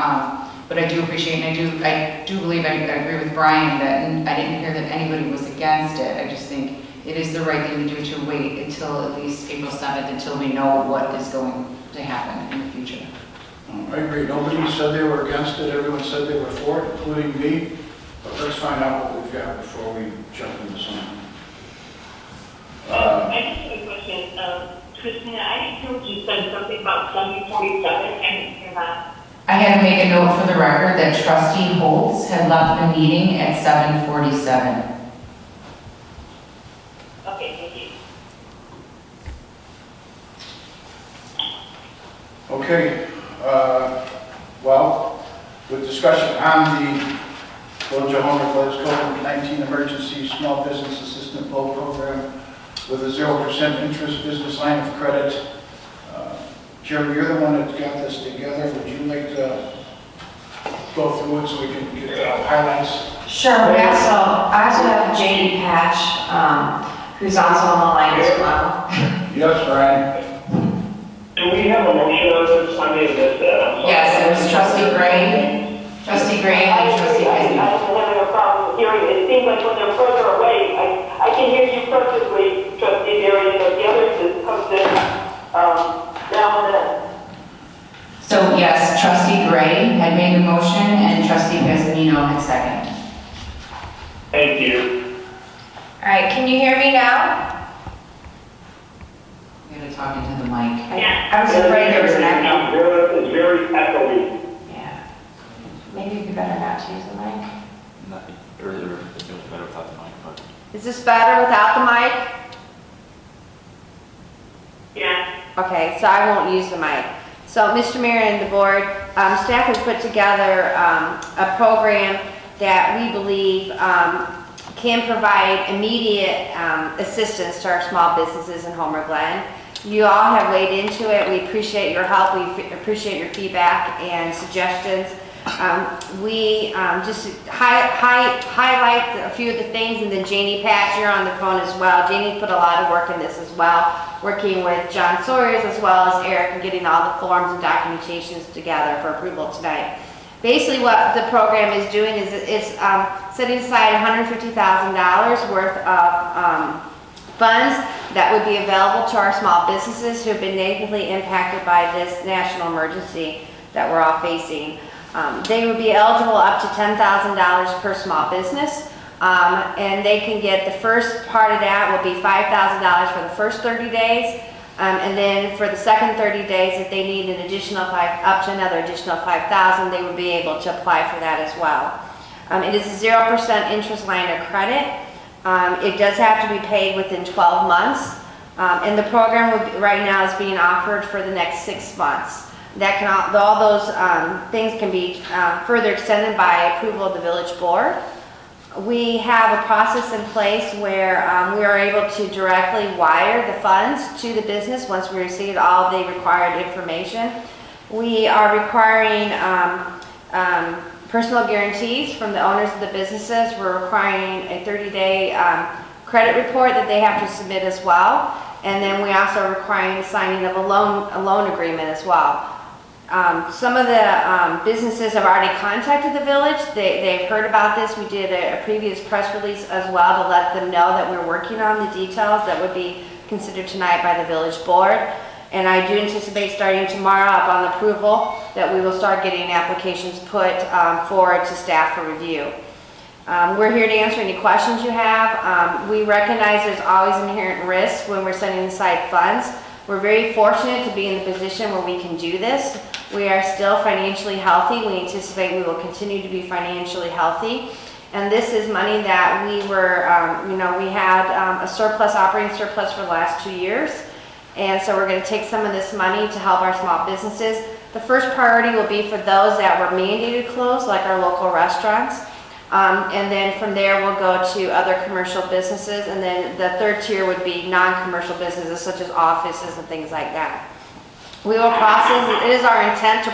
But I do appreciate, and I do believe, I agree with Brian that I didn't hear that anybody was against it. I just think it is the right thing to do to wait until at least April 7th, until we know what is going to happen in the future. I agree. Nobody said they were against it. Everyone said they were for it, including me. But let's find out what we've got before we jump into something. I just have a question. Christina, I didn't hear what you said, something about 7:47. I didn't hear that. I had to make a note for the record that Trustee Holtz had left the meeting at 7:47. Okay, thank you. Okay. Well, with discussion on the Village of Homer Glen's COVID-19 Emergency Small Business Assistant Loan Program with a 0% interest business line of credit. Jeremy, you're the one that got this together. Would you like to go through it so we can get highlights? Sure, I also have JD Patch, who's also on the line as well. Yes, Brian. Do we have a motion on this? I may have missed that. I'm sorry. Yes, it was Trustee Gray, and Trustee Pesky. I'm having a problem hearing. It seems like when they're further away, I can hear you perfectly, Trustee Darian, but the others just comes in now and then. So yes, Trustee Gray had made the motion and Trustee Pescanino had seconded. Thank you. All right, can you hear me now? talking to the mic. I was afraid there was an echo. It's very echoey. Yeah. Maybe it'd be better not to use the mic. Nothing earlier, it feels better without the mic, but. Is this better without the mic? Yeah. Okay, so I won't use the mic. So, Mr. Mayor and the board, staff has put together a program that we believe can provide immediate assistance to our small businesses in Homer Glen. You all have weighed into it. We appreciate your help. We appreciate your feedback and suggestions. We just highlight a few of the things, and then Janie, Pat, you're on the phone as well. Janie put a lot of work in this as well, working with John Sawyers as well as Eric and getting all the forms and documentations together for approval tonight. Basically what the program is doing is it's setting aside $150,000 worth of funds that would be available to our small businesses who have been negatively impacted by this national emergency that we're all facing. They would be eligible up to $10,000 per small business, and they can get the first part of that will be $5,000 for the first 30 days, and then for the second 30 days, if they need an additional up to another additional $5,000, they would be able to apply for that as well. It is a 0% interest line of credit. It does have to be paid within 12 months, and the program right now is being offered for the next 6 months. That can all those things can be further extended by approval of the village board. We have a process in place where we are able to directly wire the funds to the business once we receive all the required information. We are requiring personal guarantees from the owners of the businesses. We're requiring a 30-day credit report that they have to submit as well. And then we also are requiring the signing of a loan agreement as well. Some of the businesses have already contacted the village. They've heard about this. We did a previous press release as well to let them know that we're working on the details that would be considered tonight by the village board. And I do anticipate starting tomorrow upon approval that we will start getting applications put forward to staff for review. We're here to answer any questions you have. We recognize there's always inherent risk when we're setting aside funds. We're very fortunate to be in the position where we can do this. We are still financially healthy. We anticipate we will continue to be financially healthy. And this is money that we were, we had a surplus, operating surplus for the last 2 years. And so we're going to take some of this money to help our small businesses. The first priority will be for those that were mandated closed, like our local restaurants. And then from there we'll go to other commercial businesses, and then the third tier would be non-commercial businesses such as offices and things like that. We will process, it is our intent to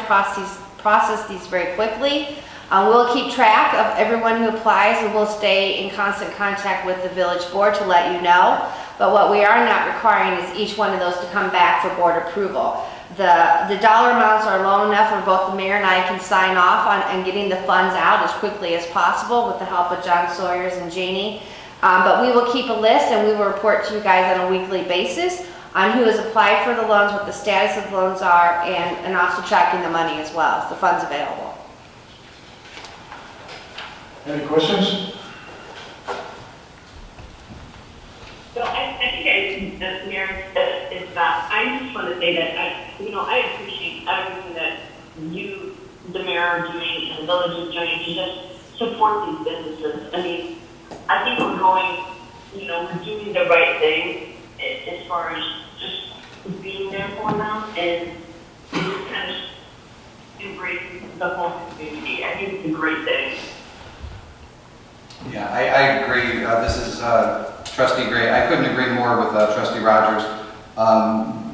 process these very quickly. We'll keep track of everyone who applies, and we'll stay in constant contact with the village board to let you know. But what we are not requiring is each one of those to come back for board approval. The dollar amounts are low enough where both the mayor and I can sign off on getting the funds out as quickly as possible with the help of John Sawyers and Janie. But we will keep a list, and we will report to you guys on a weekly basis on who has applied for the loans, what the status of the loans are, and also tracking the money as well, as the funds available. Any questions? So I think Mayor, I just want to say that I appreciate everything that you, the mayor, are doing and the village is doing to just support these businesses. I mean, I think we're doing the right thing as far as just being there for them and just kind of embracing the whole community. I think it's a great thing. Yeah, I agree. This is Trustee Gray. I couldn't agree more with Trustee Rogers.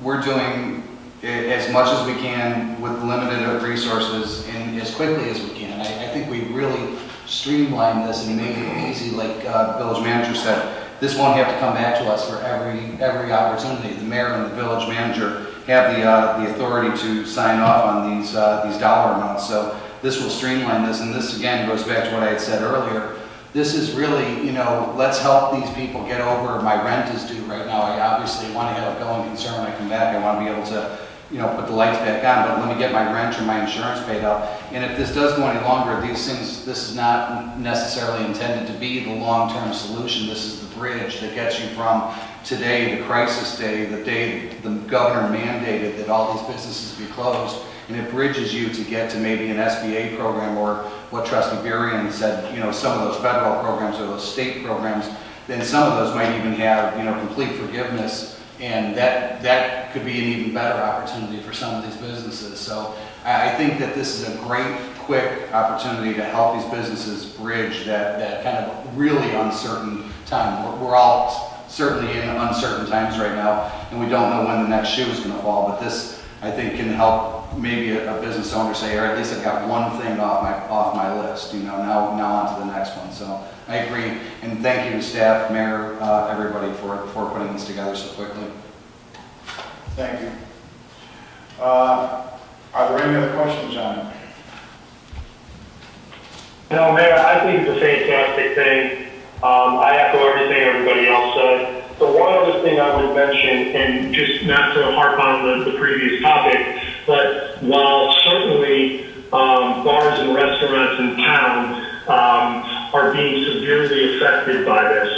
We're doing as much as we can with limited resources and as quickly as we can. I think we really streamlined this and made it easy, like village manager said. This won't have to come back to us for every opportunity. The mayor and the village manager have the authority to sign off on these dollar amounts. So this will streamline this, and this again goes back to what I had said earlier. This is really, let's help these people get over. My rent is due right now. I obviously want to have a going concern when I come back. I want to be able to put the lights back on, but let me get my rent or my insurance paid out. And if this does go any longer, this is not necessarily intended to be the long-term solution. This is the bridge that gets you from today, the crisis day, the day the governor mandated that all these businesses be closed, and it bridges you to get to maybe an SBA program, or what Trustee Burien said, some of those federal programs or those state programs. Then some of those might even have, complete forgiveness, and that could be an even better opportunity for some of these businesses. So I think that this is a great, quick opportunity to help these businesses bridge that kind of really uncertain time. We're all certainly in uncertain times right now, and we don't know when the next shoe is going to fall, but this, I think, can help maybe a business owner say, or at least I've got one thing off my list, now on to the next one. So I agree, and thank you to staff, mayor, everybody for putting this together so quickly. Thank you. Are there any other questions on it? No, Mayor, I think it's a fantastic thing. I echo everything everybody else said. The one other thing I would mention, and just not to harp on the previous topic, but while certainly bars and restaurants in town are being severely affected by this,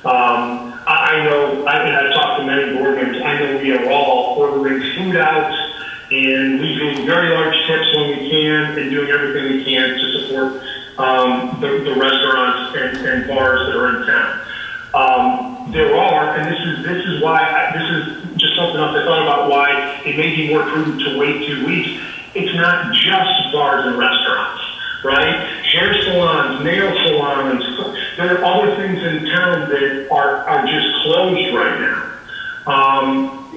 I know, and I've talked to many board members, I know we are all ordering food out and leaving very large tips when we can and doing everything we can to support the restaurants and bars that are in town. There are, and this is why, this is just something else I thought about, why it may be more prudent to wait 2 weeks. It's not just bars and restaurants, right? Hair salons, nail salons, there are other things in town that are just closed right now.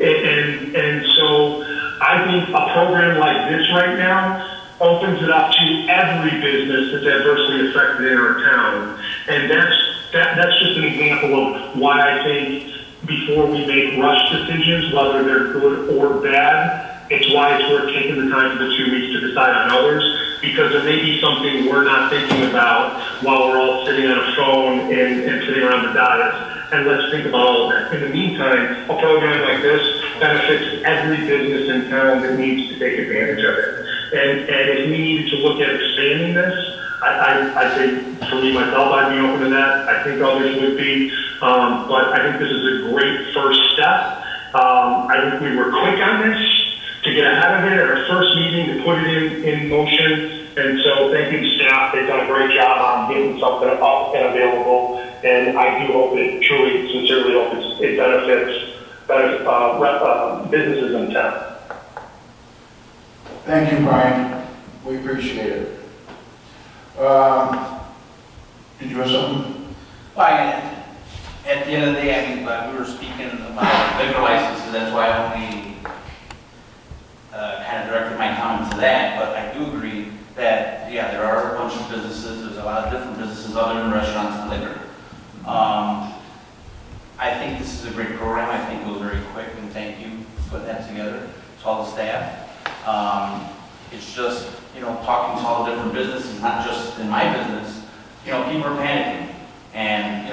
And so I think a program like this right now opens it up to every business that's adversely affected in our town. And that's just an example of why I think before we make rush decisions, whether they're good or bad, it's why it's worth taking the time for the 2 weeks to decide on others, because there may be something we're not thinking about while we're all sitting on a phone and sitting around the dais. And let's think about all of that. In the meantime, a program like this benefits every business in town that needs to take advantage of it. And if we needed to look at expanding this, I think for me, myself, I'd be open to that. I think others would be. But I think this is a great first step. I think we were quick on this to get ahead of it at our first meeting, to put it in motion. And so thank you to staff. They've done a great job on getting something up and available. And I do hope it truly, sincerely hope it benefits businesses in town. Thank you, Brian. We appreciate it. Did you have something? Well, at the end of the day, I mean, we were speaking about liquor licenses, that's why I only kind of directed my comment to that, but I do agree that, yeah, there are a bunch of businesses, there's a lot of different businesses other than restaurants and liquor. I think this is a great program. I think it was very quick, and thank you for putting that together to all the staff. It's just, talking to all the different businesses, not just in my business, people are panicking. And,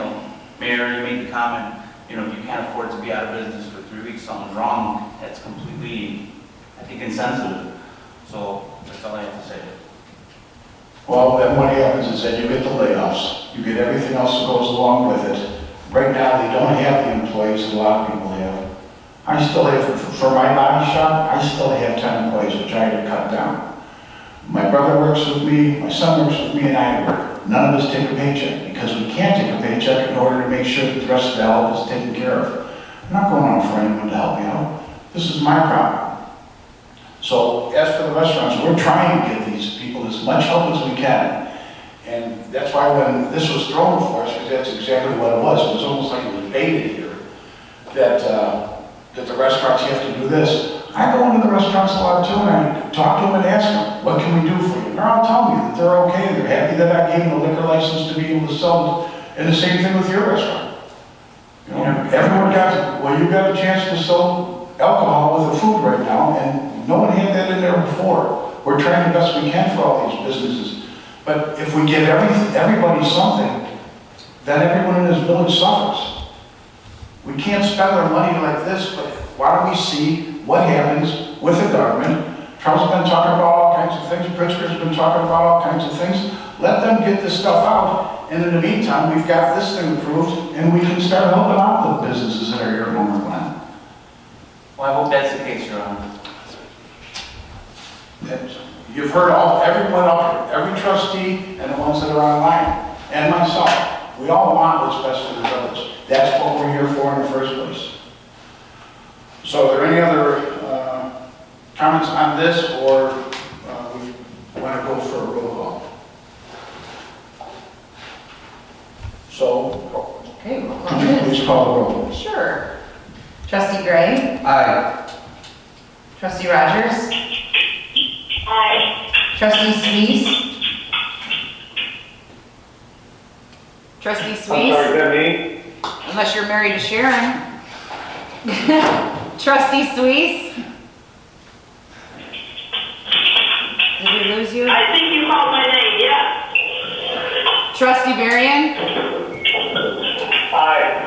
Mayor, you made the comment, if you can't afford to be out of business for 3 weeks, something's wrong. That's completely, I think, insensitive. So that's all I have to say. Well, then what happens is that you get the layoffs, you get everything else that goes along with it. Right now, they don't have the employees that a lot of people have. I still have, for my body shop, I still have 10 employees, which I had to cut down. My brother works with me, my son works with me, and I work. None of us take a paycheck, because we can't take a paycheck in order to make sure that the rest of the help is taken care of. I'm not going out for anyone to help me out. This is my problem. So, as for the restaurants, we're trying to give these people as much help as we can. And that's why when this was thrown before us, because that's exactly what it was almost like it was baited here, that the restaurants, you have to do this. I go into the restaurants a lot too, and I talk to them and ask them, what can we do for you? And they're all telling me that they're okay, they're happy that I gave them a liquor license to be able to sell it. And the same thing with your restaurant. Everyone you got a chance to sell alcohol with the food right now, and no one had that in there before. We're trying the best we can for all these businesses. But if we give everybody something, then everyone in this village suffers. We can't spend our money like this, but why don't we see what happens with the government. Charles has been talking about all kinds of things, Pritzker's been talking about all kinds of things. Let them get this stuff out, and in the meantime, we've got this thing approved, and we can start helping out the businesses that are here in Homer Glen. Well, I hope that's the case, Your Honor. You've heard everyone up here, every trustee, and the ones that are online, and myself. We all want what's best for the village. That's what we're here for in the first place. So are there any other comments on this, or we want to go for a roll call? So, Okay, we'll call could you it. please call the roll? Sure. Trustee Gray? Aye. Trustee Rogers? Aye. Trustee Suisse? Trustee I'm sorry, is Suisse? that me? Unless you're married to Sharon. Trustee Suisse? Did we lose you? I think you called my name, yes. Trustee Varian? Aye.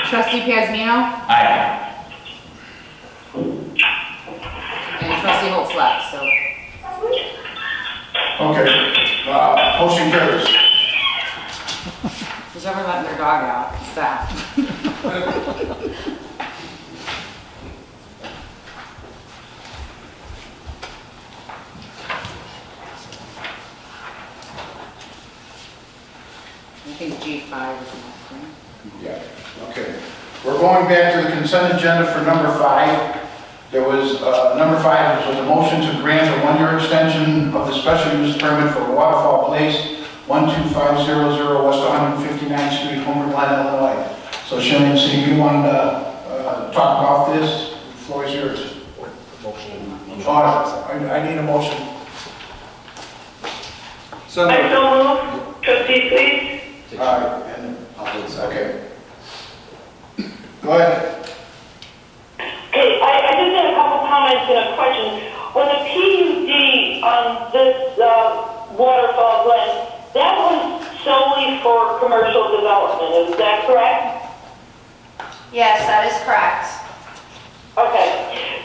Trustee Pasmino? Aye. And Trustee Holt's left, so. Okay, motion carries. Who's ever letting their dog out? Stop. I think G5 is next, right? Yeah, okay. We're going back to the consent agenda for number 5. There was, number 5 was a motion to grant a 1-year extension of the special use permit for Waterfall Place, 12500 West 159th Street, Homer Glen, Illinois. So Sharon, see, you want to talk about this? The floor is yours. I need a motion. So, I so move. Trustee Suisse? All right, and, okay. Go ahead. Okay, I just had a couple comments and a question. On the PUD on this waterfall Glen, that was solely for commercial development, is that correct? Yes, that is correct. Okay,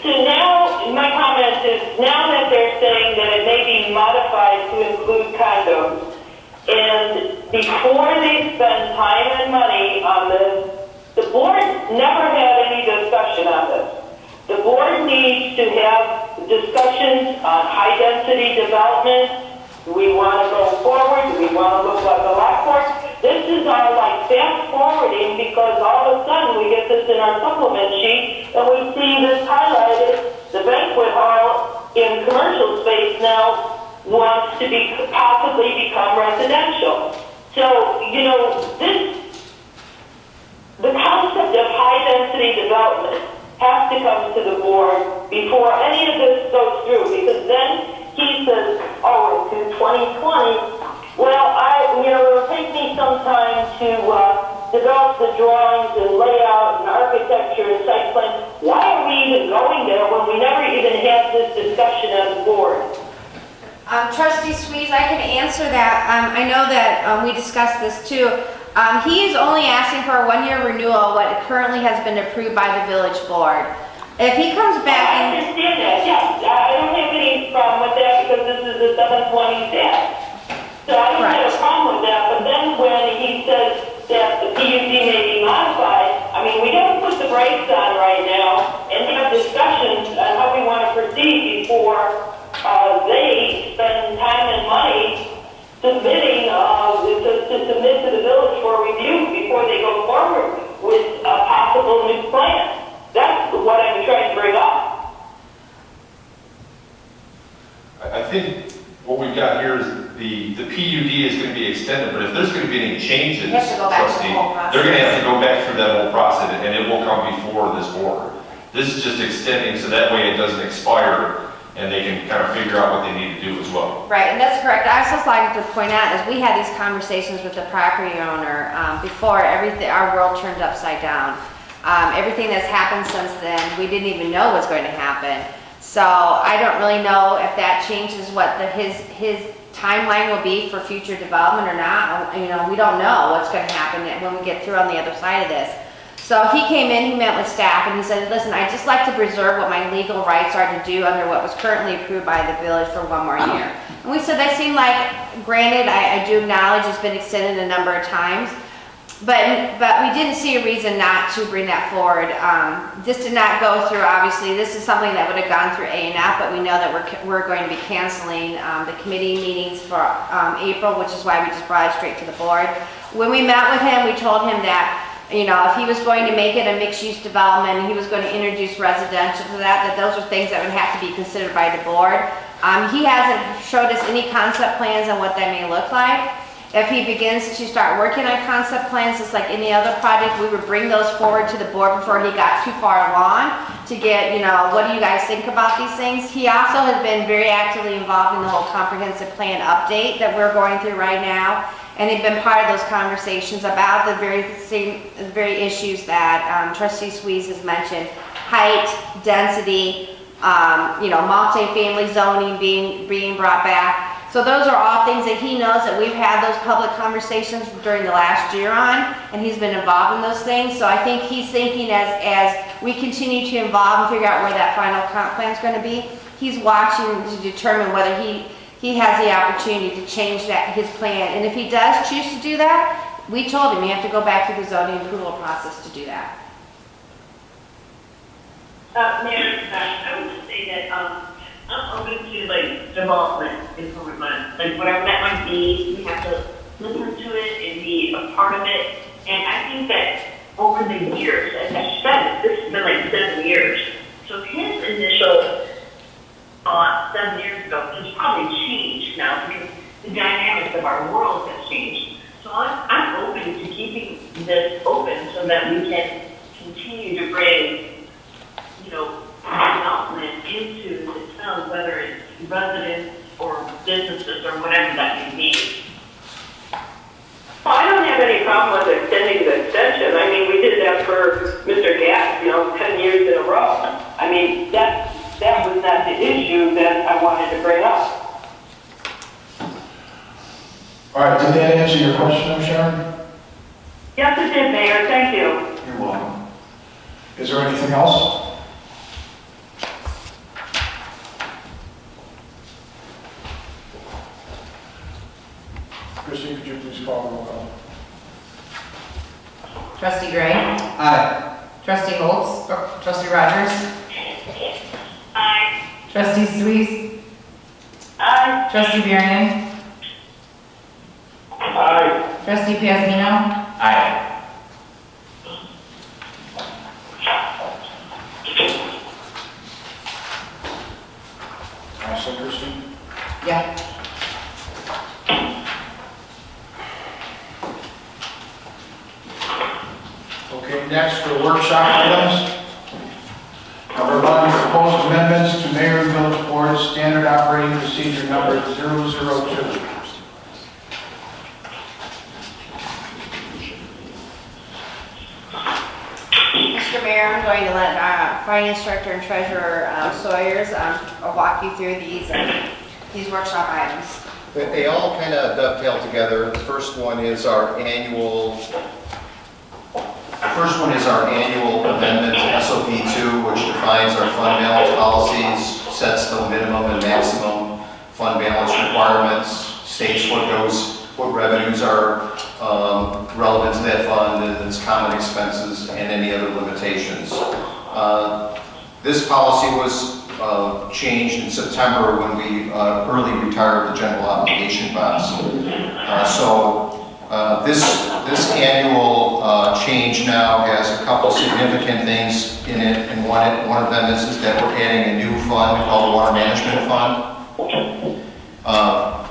so now, my comment is, now that they're saying that it may be modified to include condos, and before they spend time and money on this, the board never had any discussion on this. The board needs to have discussions on high-density development. Do we want to go forward? Do we want to look like a Lockport? This is our like fast-forwarding because all of a sudden we get this in our supplement sheet and we see this highlighted. The banquet hall in commercial space now wants to be possibly become residential. So, you know, the concept of high-density development has to come to the board before any of this goes through, because then he says, oh, it's in 2020. Well, it'll take me some time to develop the drawings and layout and architecture and site plan. Why are we even going there when we never even had this discussion on the board? Trustee Suisse, I can answer that. I know that we discussed this too. He is only asking for a 1-year renewal, what currently has been approved by the village board. If he comes back I understand that, yes. I don't have any problem with that because this is the 7th one he's at. So I don't have a problem with that, but then when he says that the PUD may be modified, I mean, we don't put the brakes on right now and have discussions on how we want to proceed before they spend time and money submitting, to submit to the village for review before they go forward with a possible new plan. That's what I'm trying to bring up. I think what we've got here is the PUD is going to be extended, but if there's going to be any changes, You have to go back to the trustee, whole process. they're going to have to go back through that whole process, and it will come before this board. This is just extending, so that way it doesn't expire, and they can kind of figure out what they need to do as well. Right, and that's correct. I was just like to point out, as we had these conversations with the property owner before everything, our world turned upside down. Everything that's happened since then, we didn't even know was going to happen. So I don't really know if that changes what his timeline will be for future development or not. You know, we don't know what's going to happen when we get through on the other side of this. So he came in, he met with staff, and he said, listen, I'd just like to preserve what my legal rights are to do under what was currently approved by the village for 1 more year. And we said, that seemed like, granted, I do acknowledge it's been extended a number of times, but we didn't see a reason not to bring that forward. This did not go through, obviously, this is something that would have gone through A&F, but we know that we're going to be canceling the committee meetings for April, which is why we just brought it straight to the board. When we met with him, we told him that, you know, if he was going to make it a mixed-use development, and he was going to introduce residential to that those are things that would have to be considered by the board. He hasn't showed us any concept plans on what that may look like. If he begins to start working on concept plans, just like any other project, we would bring those forward to the board before he got too far along to get, you know, what do you guys think about these things? He also has been very actively involved in the whole comprehensive plan update that we're going through right now. And they've been part of those conversations about the very issues that Trustee Swees has mentioned: height, density, you know, multi-family zoning being brought back. So those are all things that he knows that we've had those public conversations during the last year on, and he's been involved in those things. So I think he's thinking as we continue to involve and figure out where that final comp plan is going to be, he's watching to determine whether he has the opportunity to change his plan. And if he does choose to do that, we told him you have to go back through the zoning approval process to do that. Mayor, I would just say that I'm open to like development in Homerglen. Like whatever that might be, we have to listen to it and be a part of it. And I think that over the years, as I said, this has been like 7 years. So his initial 7 years ago has probably changed now because the dynamics of our world has changed. So I'm open to keeping this open so that we can continue to bring, you know, development into the town, whether it's residents or businesses or whatever that may be. Well, I don't have any problem with extending the extension. I mean, we did that for Mr. Gass, 10 years in a row. I mean, that was not the issue that I wanted to bring up. All right, did that answer your question, Sharon? Yes, it did, Mayor. Thank you. You're welcome. Is there anything else? Christine, could you please call the roll call? Trustee Gray? Aye. Trustee Holtz? Trustee Rogers? Aye. Trustee Swees? Aye. Trustee Varian? Aye. Trustee Piazmino? Aye. Also, Christine? Yeah. Okay, next for workshop items. Number 1, proposed amendments to Mayor and Village Board Standard Operating Procedure number 002. Mr. Mayor, I'm going to let Finance Director and Treasurer Sawyers walk you through these workshop items. They all kind of dovetail together. The first one is our annual amendment to SOP2, which defines our fund balance policies, sets the minimum and maximum fund balance requirements, states what revenues are relevant to that fund, and its common expenses, and any other limitations. This policy was changed in September when we early retired the general obligation bonds. This annual change now has a couple significant things in it, and one of them is that we're adding a new fund called the Water Management Fund.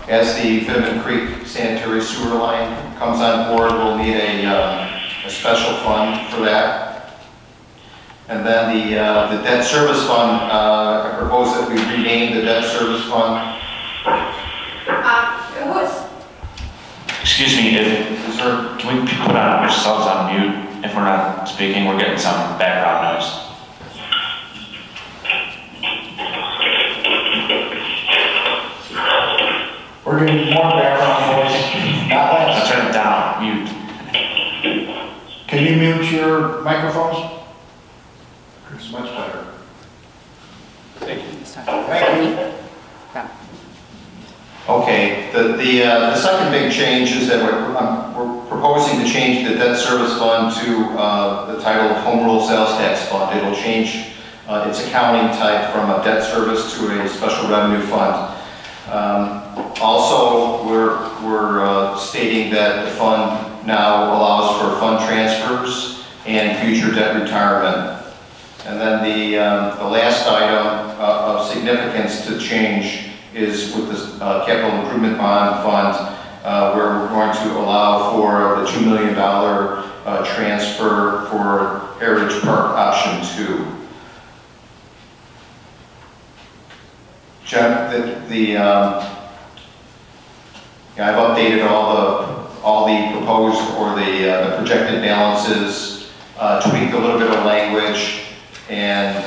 As the Vitamin Creek sanitary sewer line comes on board, we'll need a special fund for that. And then the debt service fund, I propose that we rename the debt service fund. Excuse me, can we put ourselves on mute if we're not speaking? We're getting some background noise. We're getting more background noise. Not less. Let's turn it down, mute. Can you you mute your microphones? It's much better. Thank you. Thank you. Okay, the second big change is that we're proposing to change the debt service fund to the title of Home Rule Sales Tax Fund. It'll change its accounting type from a debt service to a special revenue fund. Also, we're stating that the fund now allows for fund transfers and future debt retirement. And then the last item of significance to change is with this capital improvement bond fund, where we're going to allow for the $2 million transfer for Heritage Park Option 2. I've updated all the proposed or the projected balances, tweaked a little bit of language, and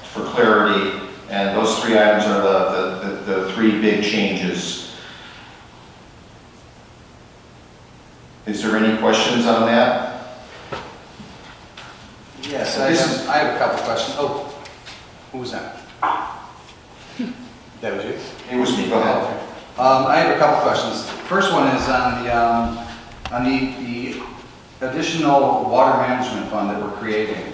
for clarity. And those three items are the three big changes. Is there any questions on that? Yes, This I have a couple questions. Oh, who was that? That was you? It was me, go ahead. I have a couple questions. First one is on the additional water management fund that we're creating.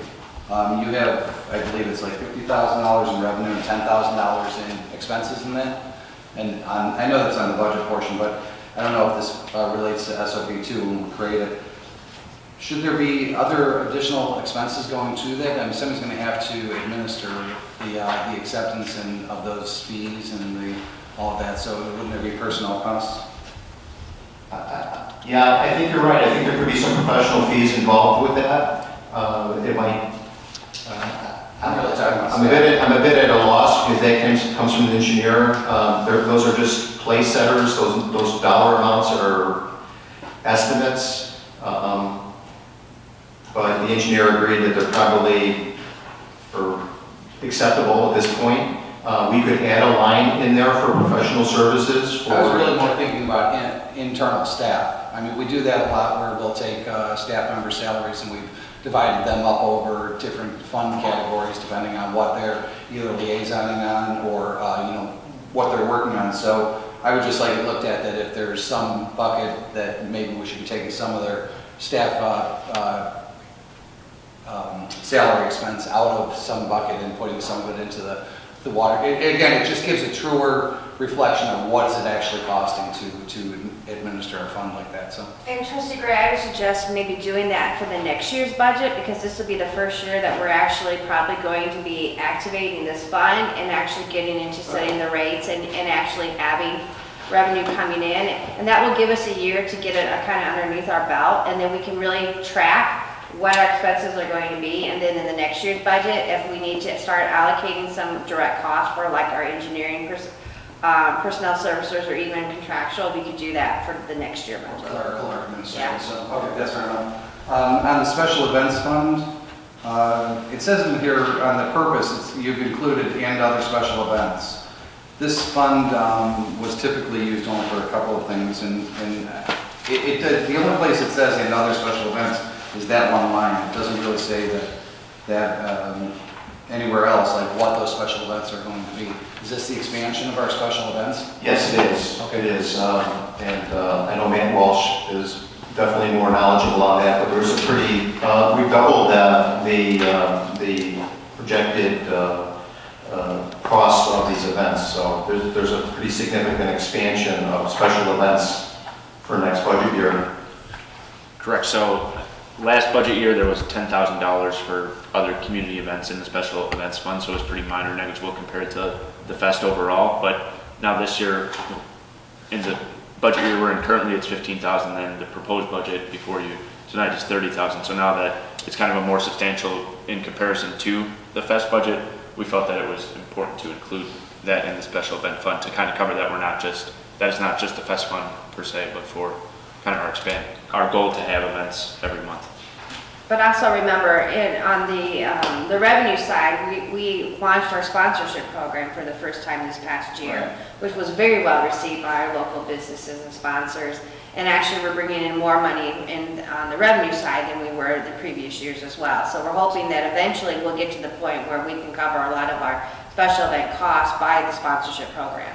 You have, I believe it's like $50,000 in revenue and $10,000 in expenses in that. And I know that's on the budget portion, but I don't know if this relates to SOP2 when we create it. Should there be other additional expenses going to that? I mean, somebody's going to have to administer the acceptance of those fees and all of that, so wouldn't there be personnel costs? Yeah, I think you're right. I think there could be some professional fees involved with that. It might. I'm really talking about I'm a bit at a loss because that comes from an engineer. Those are just place setters. Those dollar amounts are estimates. But the engineer agreed that they're probably acceptable at this point. We could add a line in there for professional services. I was really more thinking about internal staff. I mean, we do that a lot where we'll take staff member salaries and we've divided them up over different fund categories depending on what they're either liaisoning on or what they're working on. So I would just like it looked at that if there's some bucket that maybe we should be taking some of their staff salary expense out of some bucket and putting some of it into the water. Again, it just gives a truer reflection of what is it actually costing to administer a fund like that. So. And Trustee Gray, I would suggest maybe doing that for the next year's budget, because this will be the first year that we're actually probably going to be activating this fund and actually getting into setting the rates and actually having revenue coming in. And that will give us a year to get it kind of underneath our belt, and then we can really track what our expenses are going to be, and then in the next year's budget, if we need to start allocating some direct costs for like our engineering personnel services or even contractual, we could do that for the next year budget. Clerical or administrative. Yeah. So, okay, that's fair enough. On the special events fund, it says in here on the purpose, you've included and other special events. This fund was typically used only for a couple of things, and the only place it says and other special events is that one line. It doesn't really say that anywhere else, like what those special events are going to be. Is this the expansion of our special events? Yes, it is. Okay. It is. I know Matt Walsh is definitely more knowledgeable on that, but there's a pretty, we've doubled the projected cost of these events. So there's a pretty significant expansion of special events for next budget year. Correct. So last budget year, there was $10,000 for other community events in the special events fund, so it was pretty minor, negligible compared to the fest overall. But now this year, in the budget year we're in currently, it's $15,000. Then the proposed budget before you tonight is $30,000. So now that it's kind of a more substantial in comparison to the fest budget, we felt that it was important to include that in the special event fund to kind of cover that that is not just the fest fund per se, but for kind of our goal to have events every month. But also remember, on the revenue side, we launched our sponsorship program for the first time this past year, which was very well received by our local businesses and sponsors. And actually, we're bringing in more money on the revenue side than we were the previous years as well. So we're hoping that eventually we'll get to the point where we can cover a lot of our special event costs by the sponsorship program.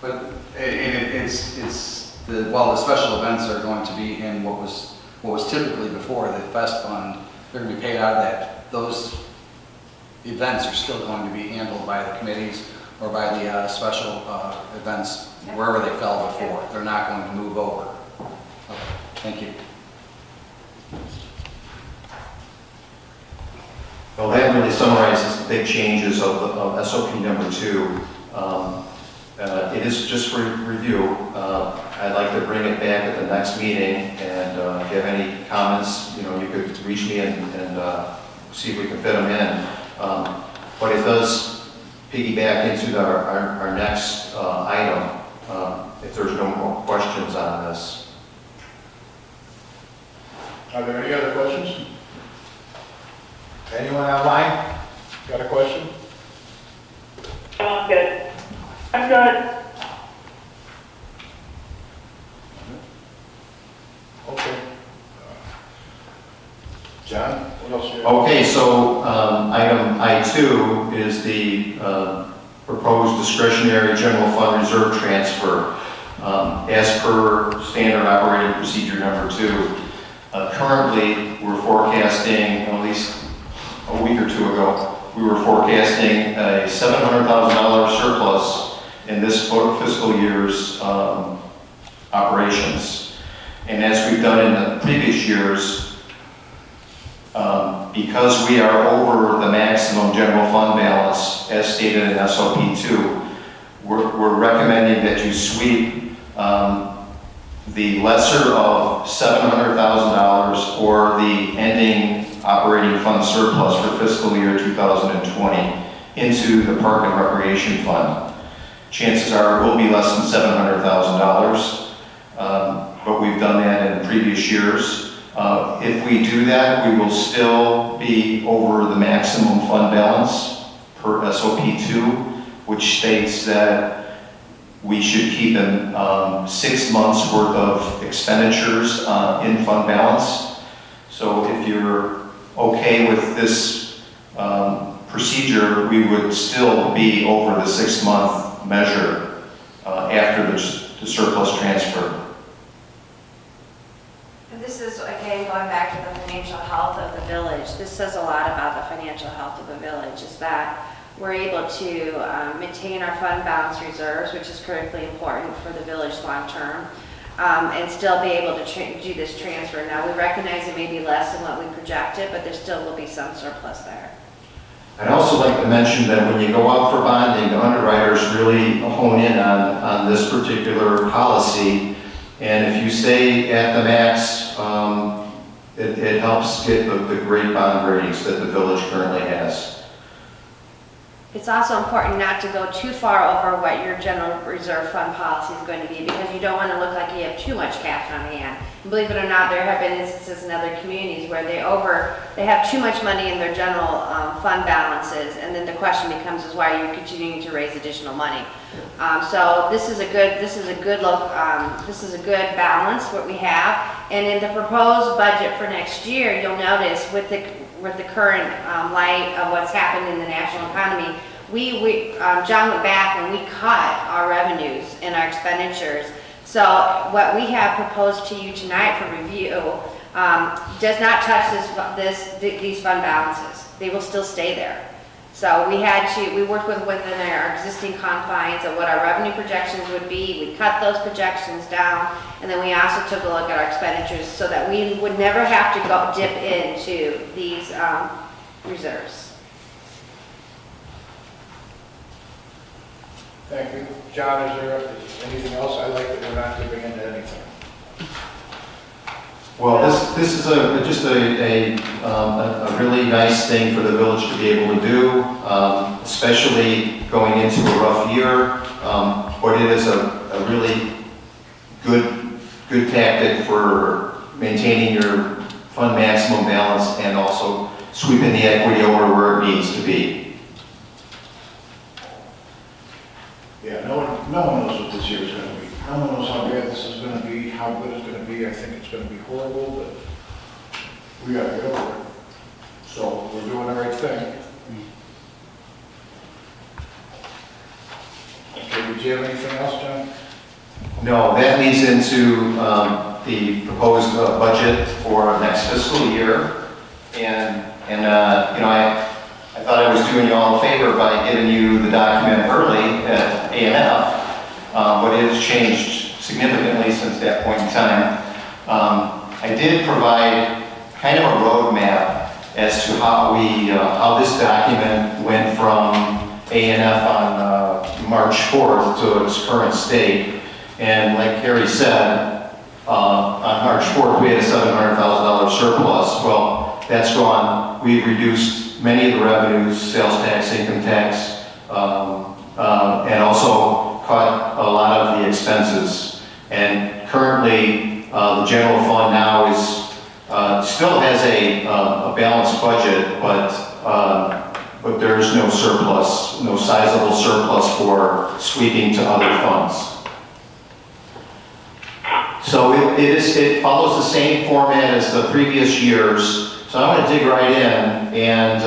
But while the special events are going to be in what was typically before the Fest Fund, they're going to be paid out of that. Those events are still going to be handled by the committees or by the special events wherever they fell before. They're not going to move over. Okay, thank you. Well, that really summarizes the big changes of SOP number 2. It is just for review. I'd like to bring it back at the next meeting, and if you have any comments, you could reach me and see if we can fit them in. But it does piggyback into our next item, if there's no more questions on this. Are there any other questions? Anyone online got a question? I'm good. I'm good. Okay. John, what else do you have? Okay, so item I2 is the proposed discretionary general fund reserve transfer. As per standard operating procedure number 2, currently we're forecasting, at least a week or 2 ago, we were forecasting a $700,000 surplus in this fiscal year's operations. And as we've done in the previous years, because we are over the maximum general fund balance as stated in SOP 2, we're recommending that you sweep the lesser of $700,000 or the ending operating fund surplus for fiscal year 2020 into the Park and Recreation Fund. Chances are it will be less than $700,000, but we've done that in previous years. If we do that, we will still be over the maximum fund balance per SOP 2, which states that we should keep in 6 months worth of expenditures in fund balance. So if you're okay with this procedure, we would still be over the 6-month measure after the surplus transfer. This is, again, going back to the financial health of the village. This says a lot about the financial health of the village, is that we're able to maintain our fund balance reserves, which is critically important for the village long term, and still be able to do this transfer. Now, we recognize it may be less than what we projected, but there still will be some surplus there. I'd also like to mention that when you go out for bonding, the underwriters really hone in on this particular policy. And if you stay at the max, it helps get the great bond ratings that the village currently has. It's also important not to go too far over what your general reserve fund policy is going to be, because you don't want to look like you have too much cash on hand. And believe it or not, there have been instances in other communities where they have too much money in their general fund balances, and then the question becomes is why are you continuing to raise additional money? So this is a good balance what we have. And in the proposed budget for next year, you'll notice with the current light of what's happened in the national economy, John went back and we cut our revenues and our expenditures. So what we have proposed to you tonight for review does not touch these fund balances. They will still stay there. So we worked within our existing confines of what our revenue projections would be. We cut those projections down, and then we also took a look at our expenditures so that we would never have to go dip into these reserves. Thank you. John, is there anything else? I like that we're not dipping into anything. Well, this is just a really nice thing for the village to be able to do, especially going into a rough year. But it is a really good tactic for maintaining your fund maximum balance and also sweeping the equity over where it needs to be. Yeah, no one knows what this year is going to be. No one knows how bad this is going to be, how good it's going to be. I think it's going to be horrible, but we got to get over it. So we're doing the right thing. Okay, did you have anything else, John? No, that leads into the proposed budget for next fiscal year. And you know, I thought I was doing you all a favor by giving you the document early at A&F, but it has changed significantly since that point in time. I did provide kind of a roadmap as to how this document went from A&F on March 4th to its current state. And like Harry said, on March 4th we had a $700,000 surplus. Well, that's gone. We've reduced many of the revenues, sales tax, income tax, and also cut a lot of the expenses. And currently, the general fund now is still has a balanced budget, but there's no surplus, no sizable surplus for sweeping to other funds. So it follows the same format as the previous years. So I'm going to dig right in, and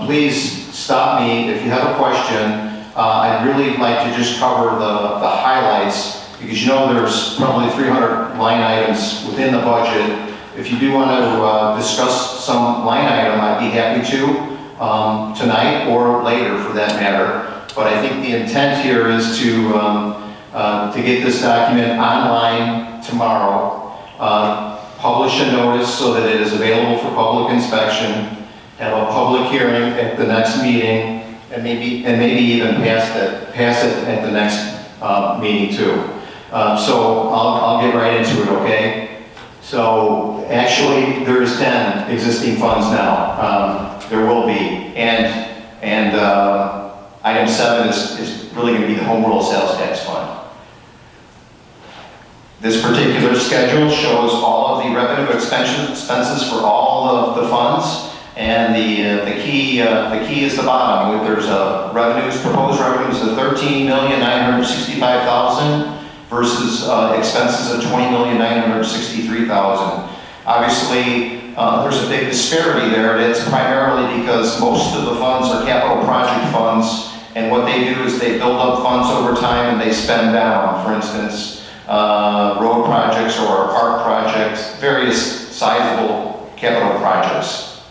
please stop me if you have a question. I'd really like to just cover the highlights, because you know there's probably 300 line items within the budget. If you do want to discuss some line item, I'd be happy to tonight or later for that matter. But I think the intent here is to get this document online tomorrow, publish a notice so that it is available for public inspection, have a public hearing at the next meeting, and maybe even pass it at the next meeting too. So I'll get right into it, okay? So actually, there's 10 existing funds now. There will be, and item 7 is really going to be the home rule sales tax fund. This particular schedule shows all of the revenue expenses for all of the funds, and the key is the bottom. There's proposed revenues of $13,965,000 versus expenses of $20,963,000. Obviously, there's a big disparity there, and it's primarily because most of the funds are capital project funds, and what they do is they build up funds over time and they spend down. For instance, road projects or park projects, various sizable capital projects.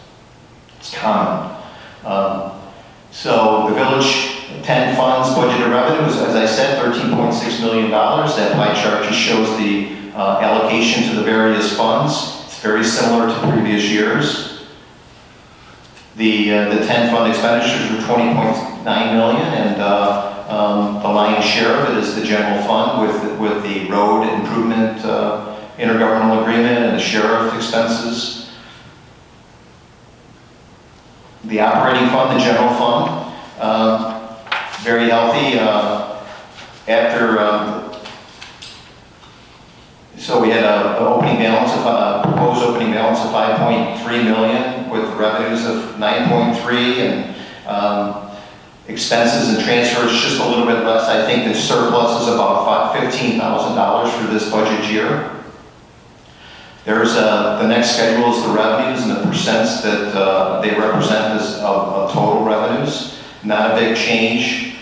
It's common. So the village 10 funds budgeted revenues, as I said, $13.6 million. That pie chart just shows the allocation to the various funds. It's very similar to previous years. The 10 fund expenditures were $20.9 million, and the lion's share of it is the general fund with the road improvement intergovernmental agreement and the sheriff expenses. The operating fund, the general fund, very healthy. So we had a proposed opening balance of $5.3 million with revenues of $9.3 and expenses and transfers just a little bit less. I think the surplus is about $15,000 for this budget year. There's the next schedule is the revenues and the percents that they represent as of total revenues. Not a big change.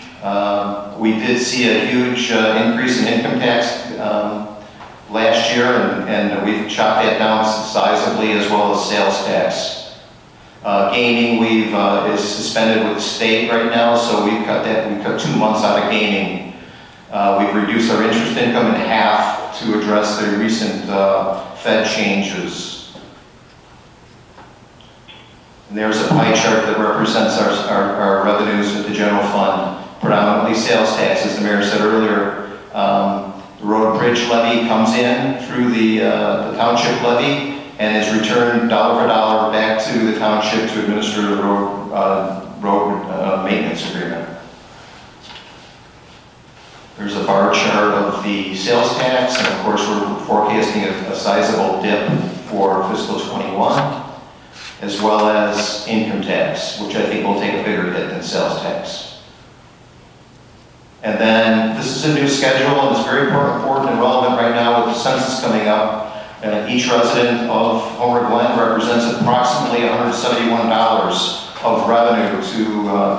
We did see a huge increase in income tax last year, and we've chopped that down sizably, as well as sales tax. Gaming is suspended with the state right now, so we cut 2 months out of gaming. We've reduced our interest income in half to address the recent Fed changes. And there's a pie chart that represents our revenues with the general fund, predominantly sales tax, as the mayor said earlier. The road and bridge levy comes in through the township levy and is returned dollar for dollar back to the township to administer the road maintenance agreement. There's a bar chart of the sales tax, and of course we're forecasting a sizable dip for for fiscal '21, as well as income tax, which I think will take a bigger hit than sales tax. And then this is a new schedule, and it's very important and relevant right now with the census coming up. Each resident of Homer Glen represents approximately $171 of revenue to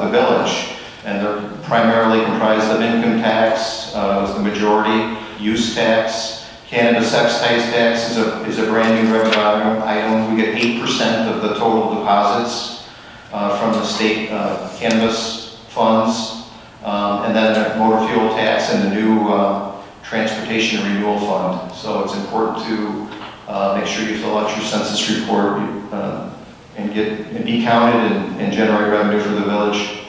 the village, and they're primarily comprised of income tax, is the majority, use tax, cannabis excise tax is a brand new revenue item. We get 8% of the total deposits from the state cannabis funds, and then the motor fuel tax and the new transportation renewal fund. So it's important to make sure you fill out your census report and be counted and generate revenue for the village.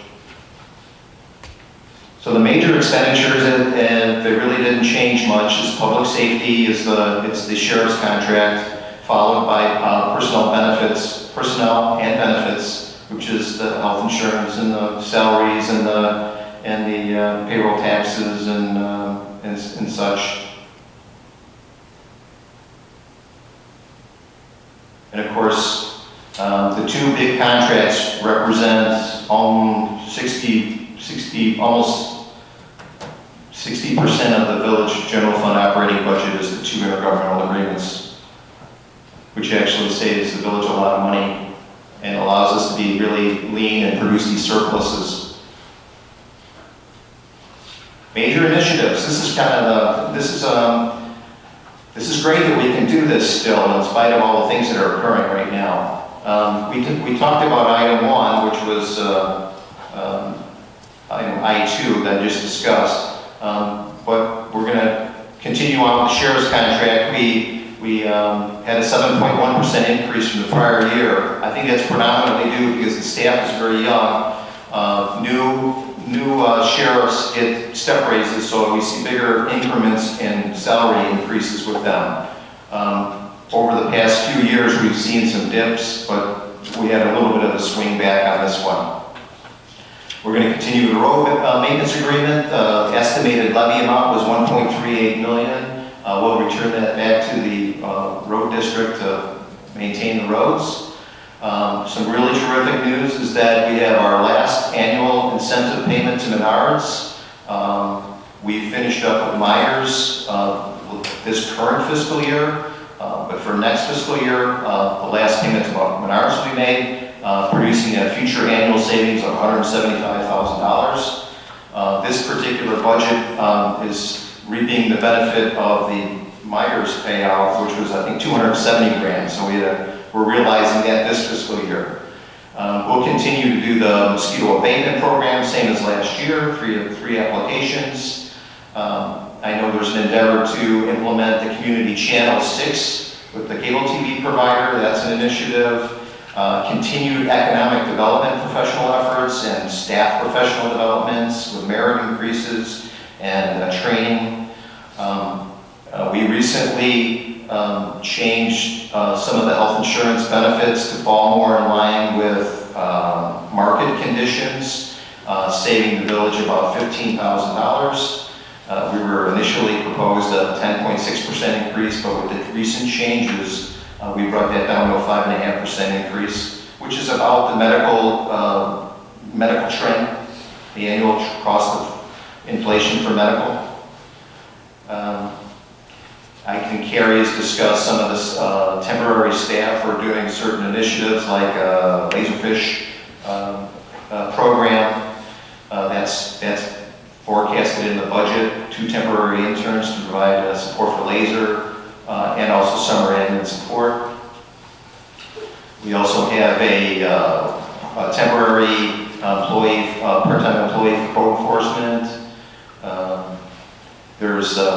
So the major expenditures, and they really didn't change much, is public safety, it's the sheriff's contract, followed by personnel and benefits, which is the health insurance and the salaries and the payroll taxes and such. And of course, the two big contracts represent almost 60% of the village general fund operating budget is the two intergovernmental agreements, which actually saves the village a lot of money and allows us to be really lean and produce these surpluses. Major initiatives. This is great that we can do this still in spite of all the things that are occurring right now. We talked about item 1, which was item I2 that I just discussed. But we're going to continue on with the sheriff's contract. We had a 7.1% increase from the prior year. I think that's predominantly due because the staff is very young. New sheriffs get step raises, so we see bigger increments in salary increases with them. Over the past few years, we've seen some dips, but we had a little bit of a swing back on this one. We're going to continue the road maintenance agreement. Estimated levy amount was $1.38 million. We'll return that back to the road district to maintain the roads. Some really terrific news is that we have our last annual incentive payment to Menards. We finished up with Myers this current fiscal year, but for next fiscal year, the last payment to Menards will be made, producing a future annual savings of $175,000. This particular budget is reaping the benefit of the Myers payout, which was, I think, $270,000. So we're realizing that this fiscal year. We'll continue to do the mosquito abatement program, same as last year, three applications. I know there's an endeavor to implement the community channel 6 with the cable TV provider. That's an initiative. Continued economic development professional efforts and staff professional developments with merit increases and training. We recently changed some of the health insurance benefits to fall more in line with market conditions, saving the village about $15,000. We were initially proposed a 10.6% increase, but with the recent changes, we brought that down to a 5.5% increase, which is about the medical trend, the annual cost of inflation for medical. I think Carrie has discussed some of this temporary staff for doing certain initiatives like Laserfish program. That's forecasted in the budget, 2 temporary interns to provide support for laser and also summer admin support. We also have a temporary employee, part-time employee for code enforcement.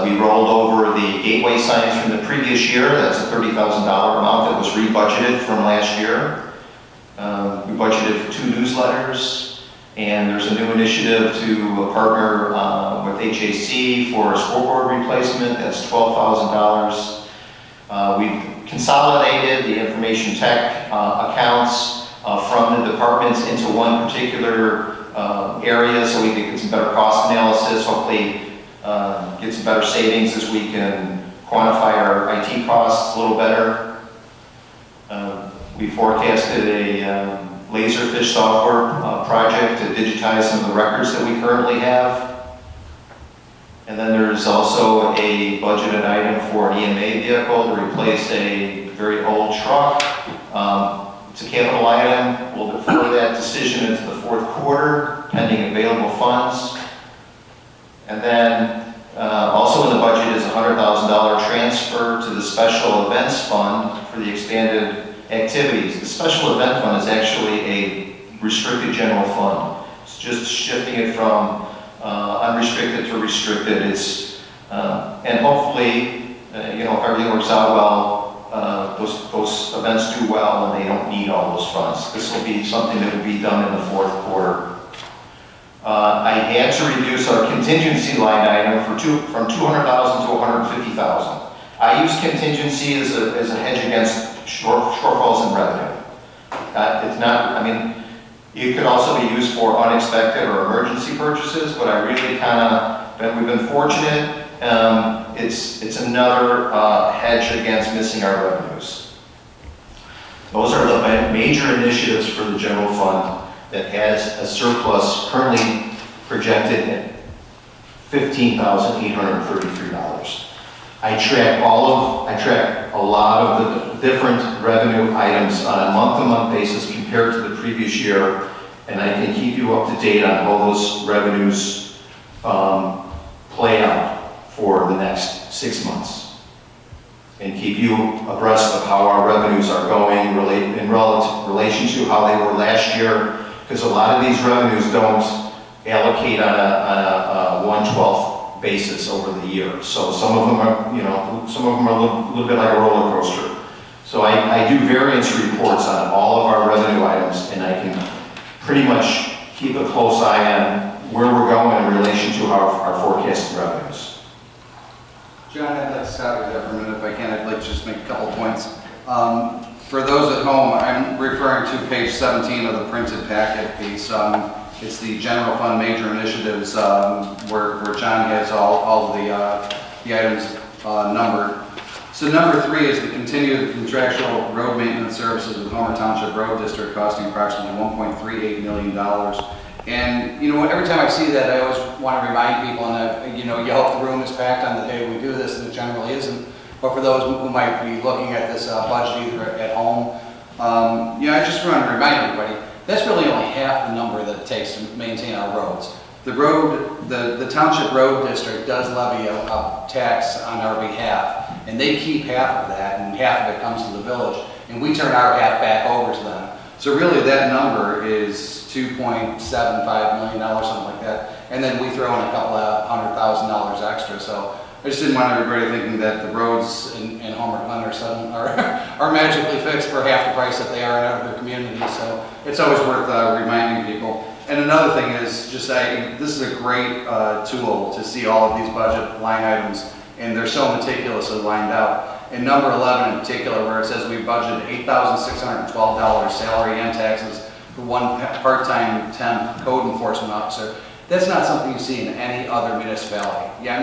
We rolled over the gateway signs from the previous year. That's a $30,000 amount that was rebudgeted from last year. We budgeted for 2 newsletters, and there's a new initiative to partner with HAC for a scoreboard replacement. That's $12,000. We've consolidated the information tech accounts from the departments into one particular area so we can get some better cost analysis, hopefully get some better savings as we can quantify our IT costs a little better. We forecasted a laserfish software project to digitize some of the records that we currently have. And then there's also a budgeted item for an EMA vehicle to replace a very old truck. It's a capital item. We'll defer that decision into the fourth quarter, pending available funds. And then also in the budget is a $100,000 transfer to the special events fund for the expanded activities. The special event fund is actually a restricted general fund. It's just shifting it from unrestricted to restricted. It's and hopefully, if everything works out well, those events do well and they don't need all those funds. This will be something that will be done in the fourth quarter. I had to reduce our contingency line item from $200,000 to $150,000. I use contingency as a hedge against shortfalls in revenue. It's not, it could also be used for unexpected or emergency purchases, but I really we've been fortunate. It's another hedge against missing our revenues. Those are the major initiatives for the general fund that has a surplus currently projected at $15,833. I track a lot of the different revenue items on a month-to-month basis compared to the previous year, and I can keep you up to date on how those revenues play out for the next 6 months, and keep you abreast of how our revenues are going in relation to how they were last year, because a lot of these revenues don't allocate on a 1/12 basis over the year. So some of them are, a little bit like a roller coaster. So I do variance reports on all of our revenue items, and I can pretty much keep a close eye on where we're going in relation to our forecasted revenues. John, I'd like to stop you there for a minute if I can. I'd like to just make a couple points. For those at home, I'm referring to page 17 of the printed packet piece. It's the general fund major initiatives where John has all the items numbered. So number 3 is the continued contractual road maintenance services with Homer Township Road District costing approximately $1.38 million. And, every time I see that, I always want to remind people, and, you hope the room is packed on the day we do this, and it generally isn't. But for those who might be looking at this budget either at home, I just want to remind everybody, that's really only half the number that it takes to maintain our roads. The Township Road District does levy a tax on our behalf, and they keep half of that, and half of it comes to the village, and we turn our half back over to them. So really that number is $2.75 million, something like that, and then we throw in a couple of $100,000 extra. So I just didn't want everybody thinking that the roads in Homer Glen are magically fixed for half the price that they are in other communities. So it's always worth reminding people. And another thing is just this is a great tool to see all of these budget line items, and they're so meticulously lined out. In number 11 in particular, where it says we budgeted $8,612 salary and taxes for one part-time temp code enforcement officer. That's not something you see in any other municipality. Yeah,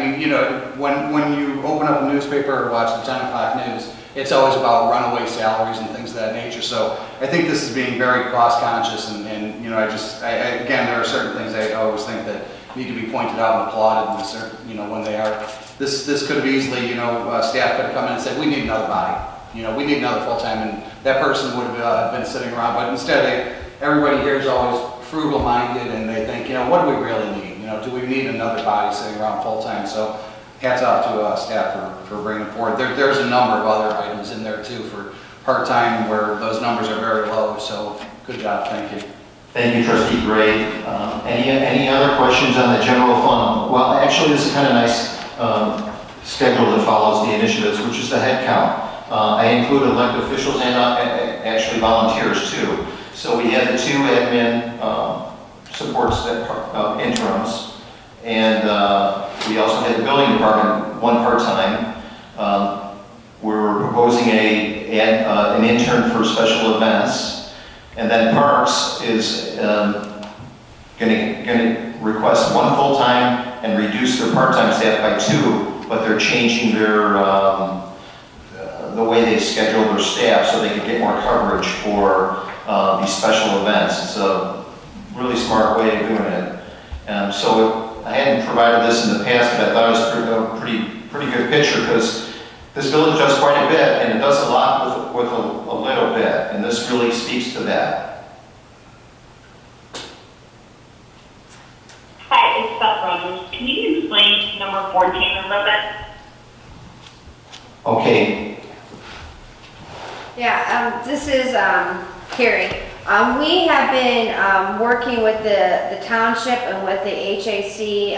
when you open up a newspaper or watch the 10 o'clock news, it's always about runaway salaries and things of that nature. So I think this is being very cost conscious, and again, there are certain things I always think that need to be pointed out and applauded, and when they are. This could have easily, staff could have come in and said, we need another body. We need another full-time, and that person would have been sitting around. But instead, everybody here is always frugal-minded, and they think, what do we really need? Do we need another body sitting around full-time? So hats off to staff for bringing it forward. There's a number of other items in there, too, for part-time where those numbers are very low. So good job. Thank you. Thank you, Trustee Gray. Any other questions on the general fund? Well, actually, this is kind of nice schedule that follows the initiatives, which is the head count. I include elected officials and actually volunteers too. So we have the 2 admin supports that interims, and we also have the building department, 1 part-time. We're proposing an intern for special events, and then Parks is going to request 1 full-time and reduce their part-time staff by 2, but they're changing their the way they schedule their staff so they can get more coverage for these special events. It's a really smart way of doing it. So I hadn't provided this in the past, but I thought it was a pretty good picture because this village does quite a bit, and it does a lot with a little bit, and this really speaks to that. Hi, it's Beth Rogers. Can you explain number 14 a little bit? Okay, Yeah, this is Carrie. We have been working with the township and with the HAC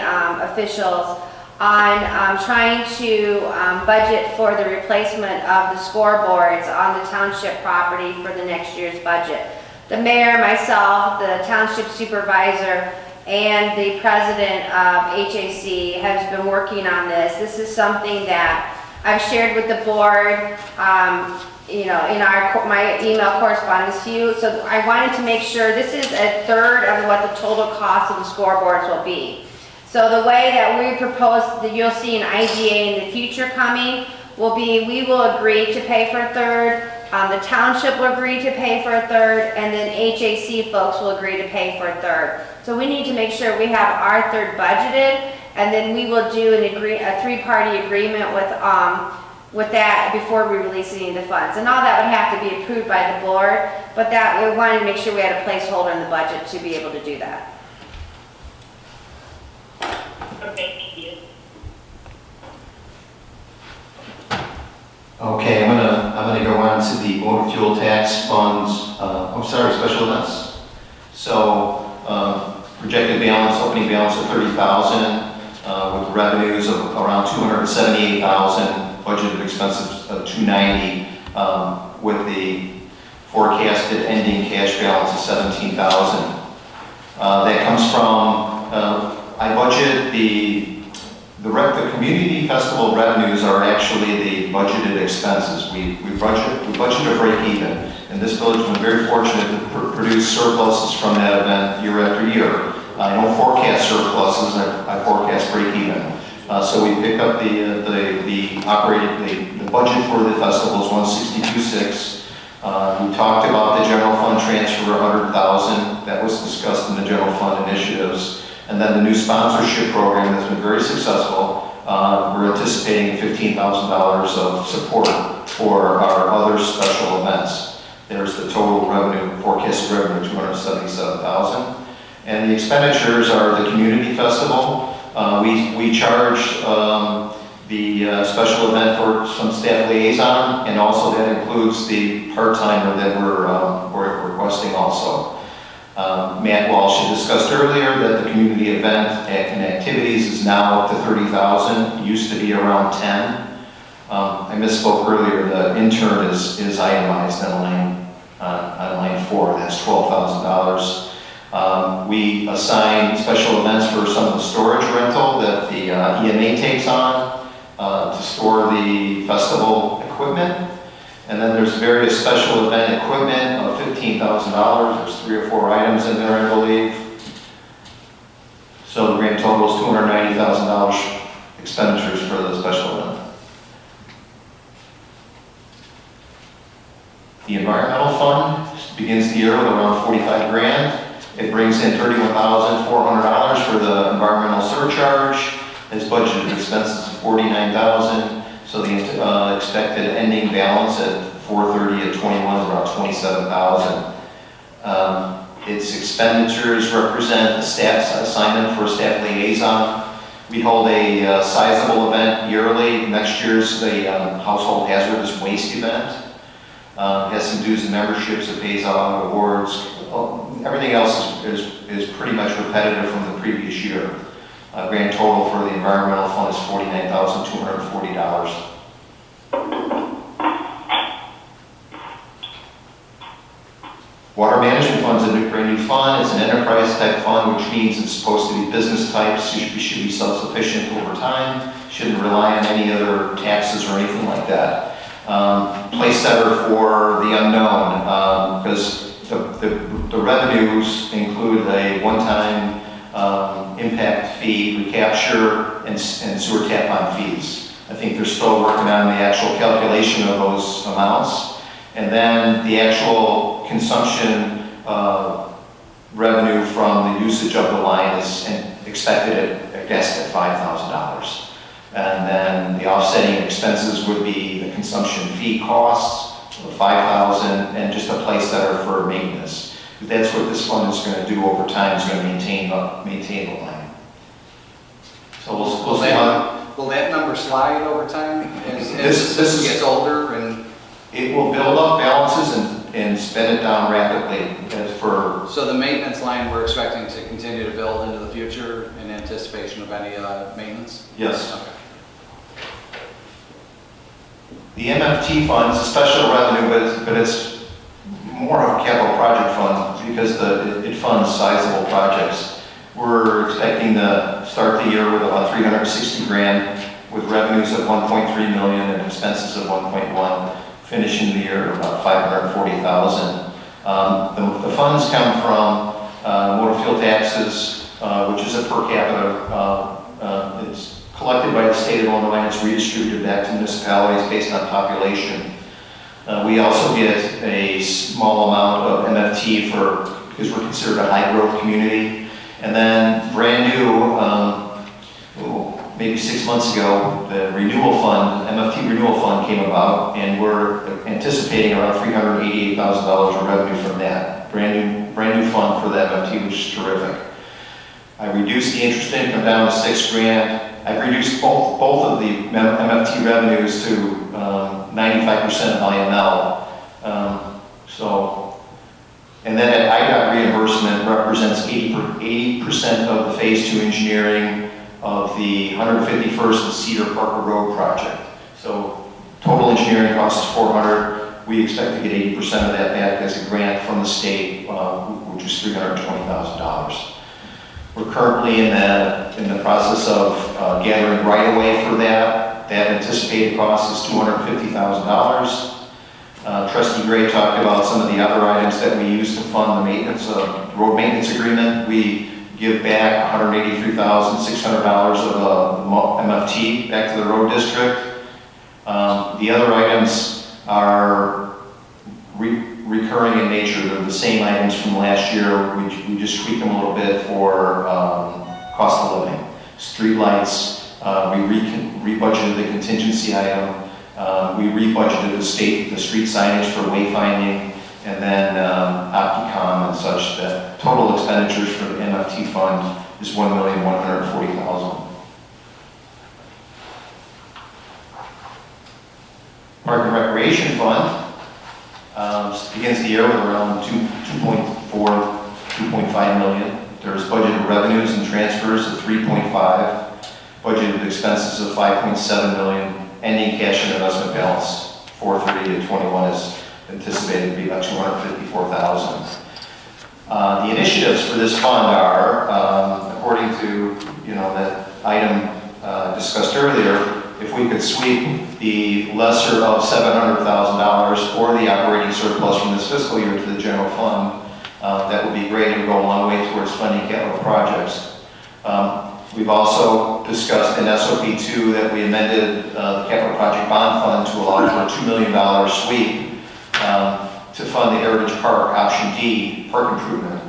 officials on trying to budget for the replacement of the scoreboards on the township property for the next year's budget. The mayor, myself, the township supervisor, and the president of HAC has been working on this. This is something that I've shared with the board, you know, in my email correspondence to you. So I wanted to make sure this is a third of what the total cost of the scoreboards will be. So the way that we propose that you'll see an IGA in the future coming will be we will agree to pay for a third, the township will agree to pay for a third, and then HAC folks will agree to pay for a third. So we need to make sure we have our third budgeted, and then we will do a three-party agreement with that before we release any of the funds. And all that would have to be approved by the board, but that we wanted to make sure we had a placeholder in the budget to be able to do that. Okay, thank you. okay, I'm gonna go on to the motor fuel tax funds. Special events. So projected balance, opening balance of 30,000, with revenues of around 278,000, budgeted expenses of 290, with the forecasted ending cash balance of 17,000. That comes from I budget the community festival revenues are actually the budgeted expenses. We budget to break even, and this village has been very fortunate to produce surpluses from that event year after year. I don't forecast surpluses; I forecast break even. So we pick up the budget for the festival is 162.6. We talked about the general fund transfer of 100,000. That was discussed in the general fund initiatives. And then the new sponsorship program that's been very successful. We're anticipating $15,000 of support for our other special events. There's the total revenue, forecasted revenue, $277,000. And the expenditures are the community festival. We charge the special event for some staff liaison, and also that includes the part-timer that we're requesting also. Matt Walsh had discussed earlier that the community event and activities is now up to 30,000. It used to be around 10. I misspoke earlier. The intern is itemized on line 4. That's $12,000. We assign special events for some of the storage rental that the EMA takes on to store the festival equipment. And then there's various special event equipment of $15,000. There's 3 or 4 items in there, I believe. So the grand total is $290,000 expenditures for the special event. The environmental fund begins the year with around 45 grand. It brings in $31,400 for the environmental surcharge. Its budgeted expenses of $49,000. So the expected ending balance at 4/30 at 21 is around $27,000. Its expenditures represent the staff assignment for a staff liaison. We hold a sizable event yearly. Next year's the household hazardous waste event. It has some dues and memberships. It pays out awards. Everything else is pretty much repetitive from the previous year. Grand total for the environmental fund is $49,240. Water management fund is a brand new fund. It's an enterprise type fund, which means it's supposed to be business types. You should be self-sufficient over time. Shouldn't rely on any other taxes or anything like that. Place setter for the unknown, because the revenues include a one-time impact fee, recapture, and sewer tap-on fees. I think they're still working on the actual calculation of those amounts. And then the actual consumption revenue from the usage of the line is expected at, I guess, at $5,000. And then the offsetting expenses would be the consumption fee costs of $5,000 and just a place setter for maintenance. That's what this fund is going to do over time, is going to maintain the line. So we'll see how. Will that number slide over time as This the system is- gets older and? It will build up balances and spend it down rapidly as for. So the maintenance line, we're expecting to continue to build into the future in anticipation of any maintenance? Yes. Okay. The MFT fund is a special revenue, but it's more of a capital project fund because it funds sizable projects. We're expecting to start the year with about 360 grand, with revenues of 1.3 million and expenses of 1.1, finishing the year at about 540,000. The funds come from motor fuel taxes, which is a per capita. It's collected by the state of Illinois and it's redistributed back to municipalities based on population. We also get a small amount of MFT because we're considered a high growth community. And then brand new, maybe 6 months ago, the renewal fund, MFT renewal fund came about, and we're anticipating around $388,000 of revenue from that. Brand new fund for the MFT, which is terrific. I reduced the interest income down to 6 grand. I've reduced both of the MFT revenues to 95% of IML. And then at IDOT reimbursement represents 80% of the Phase 2 engineering of the 151st and Cedar Parker Road project. So total engineering cost is $400. We expect to get 80% of that back as a grant from the state, which is $320,000. We're currently in the process of gathering right-of-way for that. That anticipated cost is $250,000. Trustee Gray talked about some of the other items that we use to fund the maintenance road maintenance agreement. We give back $183,600 of MFT back to the road district. The other items are recurring in nature. They're the same items from last year. We just tweak them a little bit for cost of living. Streetlights, we rebudgeted the contingency item. We rebudgeted the street signage for wayfinding, and then Opticom and such. That total expenditures for the MFT fund is $1,140,000. Park and Recreation Fund begins the year with around 2.4, 2.5 million. There's budgeted revenues and transfers of 3.5, budgeted expenses of 5.7 million, ending cash and investment balance 4/30 to 21 is anticipated to be about 254,000. The initiatives for this fund are, according to that item discussed earlier, if we could sweep the lesser of $700,000 or the operating surplus from this fiscal year to the general fund, that would be great and go a long way towards funding capital projects. We've also discussed in SOP2 that we amended the capital project bond fund to allow for a $2 million sweep to fund the Heritage Park Option D park improvement.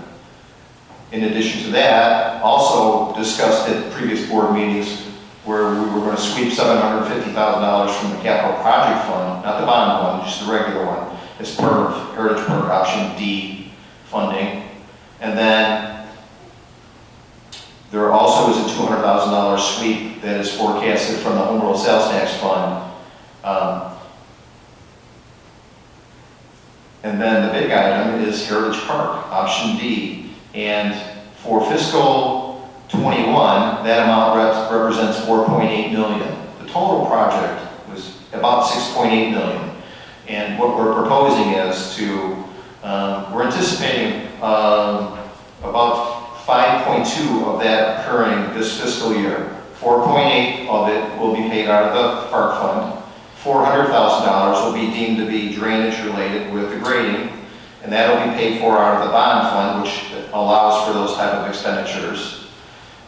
In addition to that, also discussed at previous board meetings where we were going to sweep $750,000 from the capital project fund, not the bond one, just the regular one, as part of Heritage Park Option D funding. And then there also is a $200,000 sweep that is forecasted from the Home World Sales Tax Fund. And then the big item is Heritage Park, Option D. And for fiscal 21, that amount represents 4.8 million. The total project was about 6.8 million. And what we're proposing is we're anticipating about 5.2 of that occurring this fiscal year. 4.8 of it will be paid out of the park fund. $400,000 will be deemed to be drainage related with the grading, and that will be paid for out of the bond fund, which allows for those type of expenditures.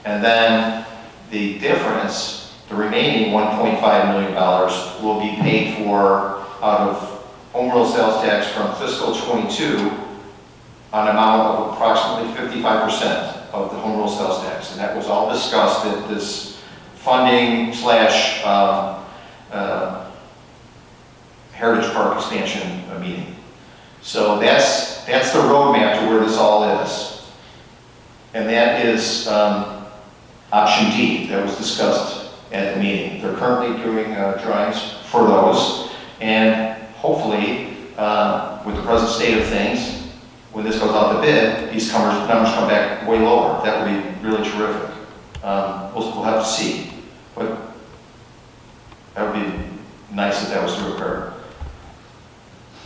And then the difference The remaining $1.5 million will be paid for out of home rule sales tax from fiscal '22 on an amount of approximately 55% of the home rule sales tax. And that was all discussed at this funding slash Heritage Park expansion meeting. So that's the roadmap to where this all is. And that is option D that was discussed at the meeting. They're currently doing drawings for those. And hopefully, with the present state of things, when this goes out to bid, these numbers come back way lower. That would be really terrific. We'll have to see. But that would be nice if that was to occur.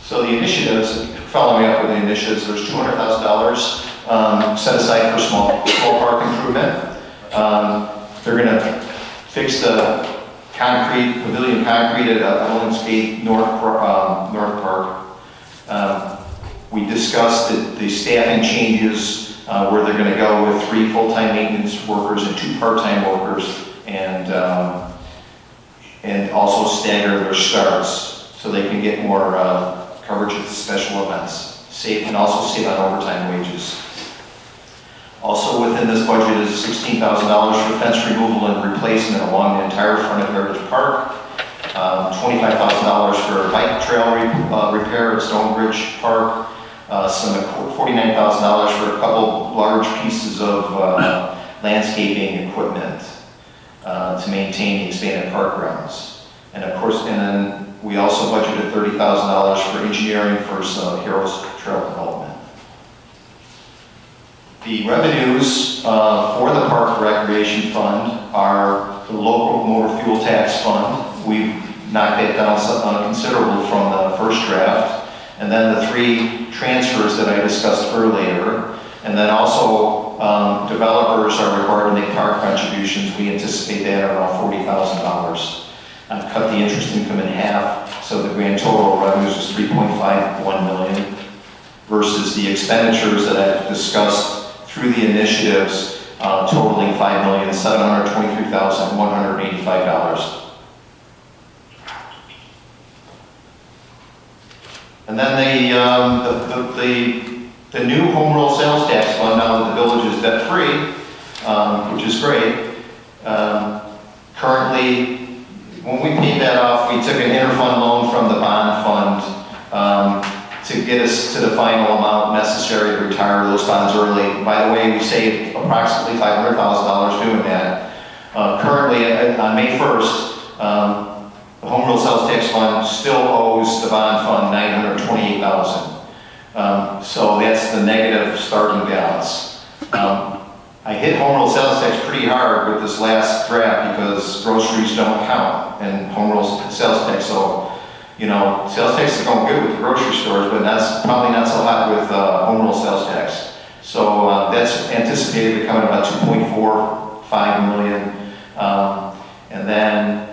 So the initiatives, following up with the initiatives, there's $200,000 set aside for small park improvement. They're going to fix the pavilion concrete at Owens Gate North Park. We discussed the staffing changes where they're going to go with 3 full-time maintenance workers and 2 part-time workers, and also stagger their starts so they can get more coverage of special events. And also save on overtime wages. Also within this budget is $16,000 for fence removal and replacement along the entire front of Heritage Park. $25,000 for bike trail repair at Stonebridge Park. Some $49,000 for a couple large pieces of landscaping equipment to maintain the expanded park grounds. And of course, and then we also budgeted $30,000 for engineering for some Heroes Trail development. The revenues for the Park Recreation Fund are the local motor fuel tax fund. We've knocked that down considerable from the first draft. And then the 3 transfers that I discussed earlier. And then also developers are required to make park contributions. We anticipate that at around $40,000. I've cut the interest income in half, so the grand total revenues is $3.51 million versus the expenditures that I've discussed through the initiatives totaling $5,723,185. And then the new home rule sales tax fund, now that the village is debt-free, which is great. Currently, when we paid that off, we took an interfund loan from the bond fund to get us to the final amount necessary to retire those bonds early. By the way, we saved approximately $500,000 doing that. Currently, on May 1st, the home rule sales tax fund still owes the bond fund $928,000. So that's the negative starting balance. I hit home rule sales tax pretty hard with this last draft because groceries don't count in home rule sales tax. So, you know, sales tax is going good with the grocery stores, but that's probably not so hot with home rule sales tax. So that's anticipated to come at about $2.45 million. And then